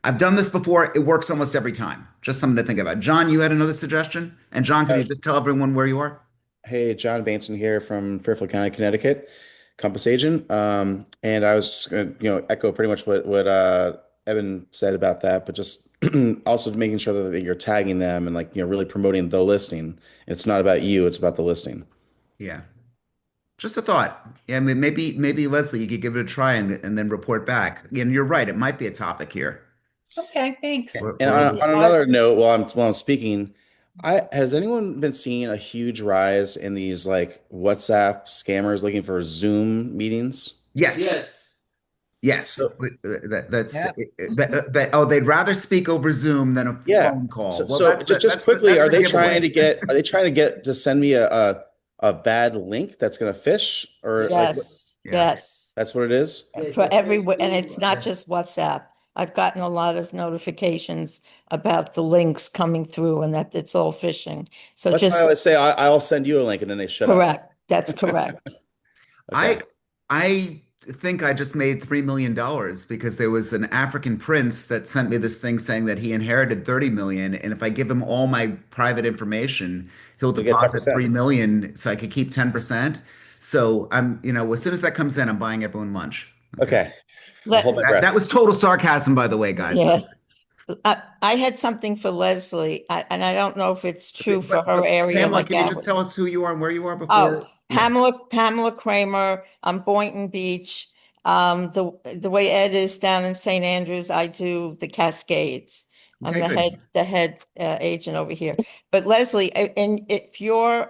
I've done this before. It works almost every time. Just something to think about. John, you had another suggestion? And John, can Uh, you just tell everyone where you are? Hey, John Bainson here from Fairfield County, Connecticut, Compass Agent. And I was just going to, echo pretty much what Evan said about that, but just also making sure that you're tagging them and like, really promoting the listing. It's not about you, it's about the listing. Yeah. Just a thought. Yeah, I mean, maybe Leslie, you could give it a try and then report back. And you're right, it might be a topic here. Okay, thanks. And on another note, while I'm speaking, has anyone been seeing a huge rise in these like WhatsApp scammers looking for Zoom meetings? Yes. Yes. So Yeah. Oh, they'd rather speak over Zoom than a yeah. phone call. So Well, so just quickly, that's are the they trying giveaway. to get to send me a bad link that's gonna phish or like Yes, Yes. yes. that's what it is? For everywhere, and it's not just WhatsApp. I've gotten a lot of notifications about the links coming through and that it's all phishing. So That's why I just always say I'll send you a link and then they shut up. correct. That's correct. Okay. I think I just made $3 million because there was an African prince that sent me this thing saying that he inherited 30 million, and if I give him all my private information, he'll You get deposit 10%. 3 million so I could keep 10%. So as soon as that comes in, I'm buying everyone lunch. Okay. I'll Let, hold my That, breath. that was total sarcasm, by the way, guys. yeah. I had something for Leslie, and I don't know if it's true for But, her but area Pamela, like can you just ours. tell us who you are and where you are before? Oh, Yeah. Pamela Kramer, I'm Boynton Beach. The way Ed is down in St. Andrews, I do the Cascades. I'm Okay, the good. head agent over here. But Leslie, and if your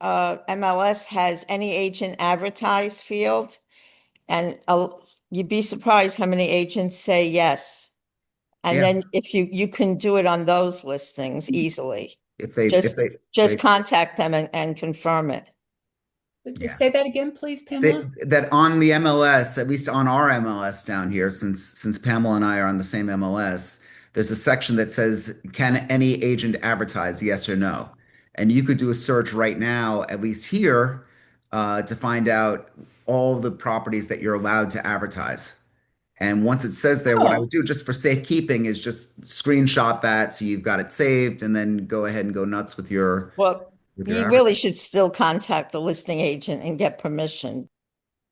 MLS has any agent advertise field, and you'd be surprised how many agents say yes. And Yeah. then if you can do it on those listings easily. If they, if Just they, contact them and confirm it. yeah. Say that again, please, Pamela. That on the MLS, at least on our MLS down here, since Pamela and I are on the same MLS, there's a section that says, "Can any agent advertise? Yes or no?" And you could do a search right now, at least here, to find out all the properties that you're allowed to advertise. And once it says there, what I Oh, would do just for safekeeping is just screenshot that so you've got it saved, and then go ahead and go nuts Well, with your you advertising. really should still contact the listing agent and get permission.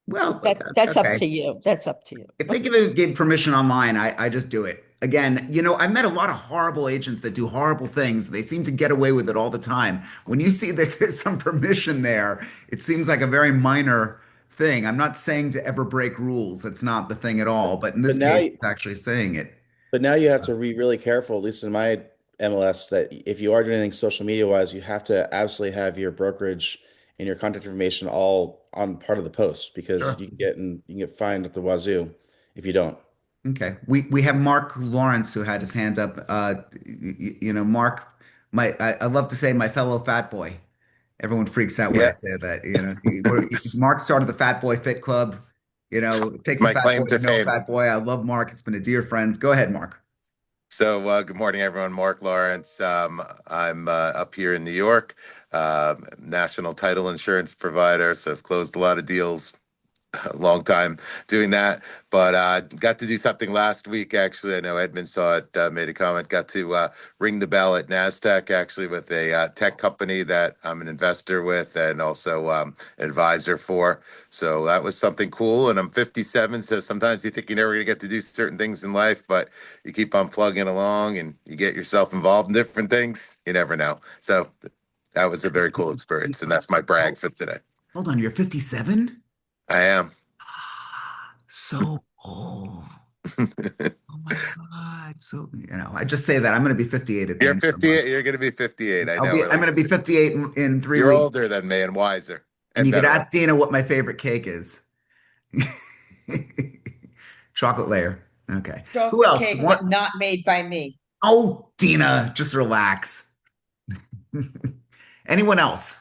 Well, but That's up okay. to you. That's up to you. If they give permission online, I just do it. Again, I've met a lot of horrible agents that do horrible things. They seem to get away with it all the time. When you see that there's some permission there, it seems like a very minor thing. I'm not saying to ever break rules. That's not the thing at all. But in But this now, case, it's actually saying it. but now you have to be really careful, at least in my MLS, that if you are doing anything social media wise, you have to absolutely have your brokerage and your contact information all on part of the post because Sure. you can get fined at the wazoo if you don't. Okay. We have Mark Lawrence who had his hand up. Mark, I love to say my fellow fat boy. Everyone freaks out when I Yeah, say that. Mark started the Fat Boy Fit Club. It takes a my fat boy claim to to know a fame. fat boy. I love Mark. It's been a dear friend. Go ahead, Mark. So, good morning, everyone. Mark Lawrence. I'm up here in New York, national title insurance provider. So, I've closed a lot of deals, a long time doing that. But got to do something last week, actually. I know Edmund saw it, made a comment. Got to ring the bell at NASDAQ, actually, with a tech company that I'm an investor with and also advisor for. So that was something cool. And I'm 57, so sometimes you think you're never going to get to do certain things in life, but you keep on plugging along and you get yourself involved in different things. You never know. So that was a very cool experience. And that's my brag for today. Hold on, you're 57? I am. So old. Oh my God. So, I just say that I'm going to be 58 at the You're end of the month. 58. You're going to be 58. I know. I'm going to be 58 in 3 weeks. You're older than me and wiser And and you could better. ask Dina what my favorite cake is. Chocolate layer. Okay. Who Chocolate else? cake, but not made by me. Oh, Dina, just relax. Anyone else?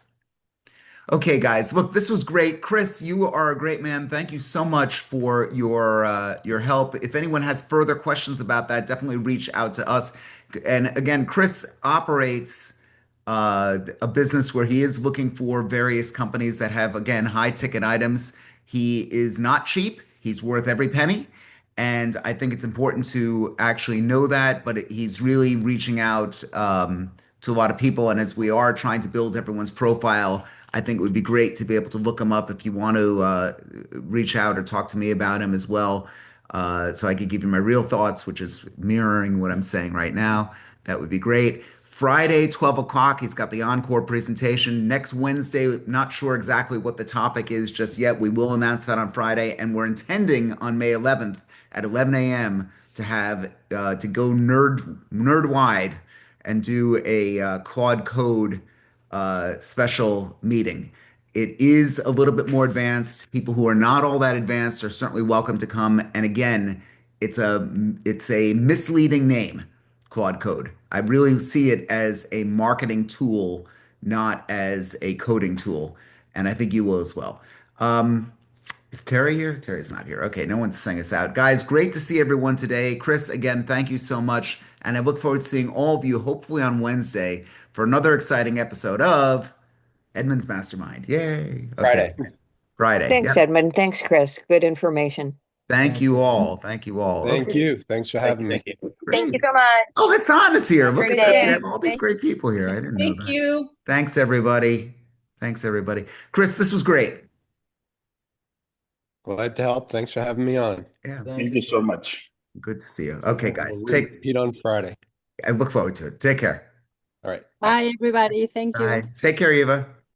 Okay, guys, look, this was great. Chris, you are a great man. Thank you so much for your help. If anyone has further questions about that, definitely reach out to us. And again, Chris operates a business where he is looking for various companies that have, again, high ticket items. He is not cheap. He's worth every penny. And I think it's important to actually know that, but he's really reaching out to a lot of people. And as we are trying to build everyone's profile, I think it would be great to be able to look him up if you want to reach out or talk to me about him as well. So I could give you my real thoughts, which is mirroring what I'm saying right now. That would be great. Friday, 12 o'clock, he's got the encore presentation. Next Wednesday, not sure exactly what the topic is just yet. We will announce that on Friday, and we're intending on May 11th at 11 a.m. to have to go nerd wide and do a Claude Code special meeting. It is a little bit more advanced. People who are not all that advanced are certainly welcome to come. And again, it's a misleading name, Claude Code. I really see it as a marketing tool, not as a coding tool. And I think you will as well. Is Terry here? Terry's not here. Okay, no one's saying us out. Guys, great to see everyone today. Chris, again, thank you so much. And I look forward to seeing all of you hopefully on Wednesday for another exciting episode of Edmund's Mastermind. Yay. Okay. Friday. Friday. Thanks, Yep. Edmund. Thanks, Chris. Good information. Thank you all. Thank you all. Thank Okay. you. Thanks for having me. Thank you. Great. so much. Oh, Hassan is here. Look Great at this. We day. have all these great people here. I didn't know thank that. you. Thanks, everybody. Thanks, everybody. Chris, this was great. Glad to help. Thanks for having me on. Yeah, Thank you so much. good to see you. Okay, We'll guys, repeat on Friday. I look forward to it. Take care. All right. Bye, everybody. Thank you. Bye. Take care, Eva.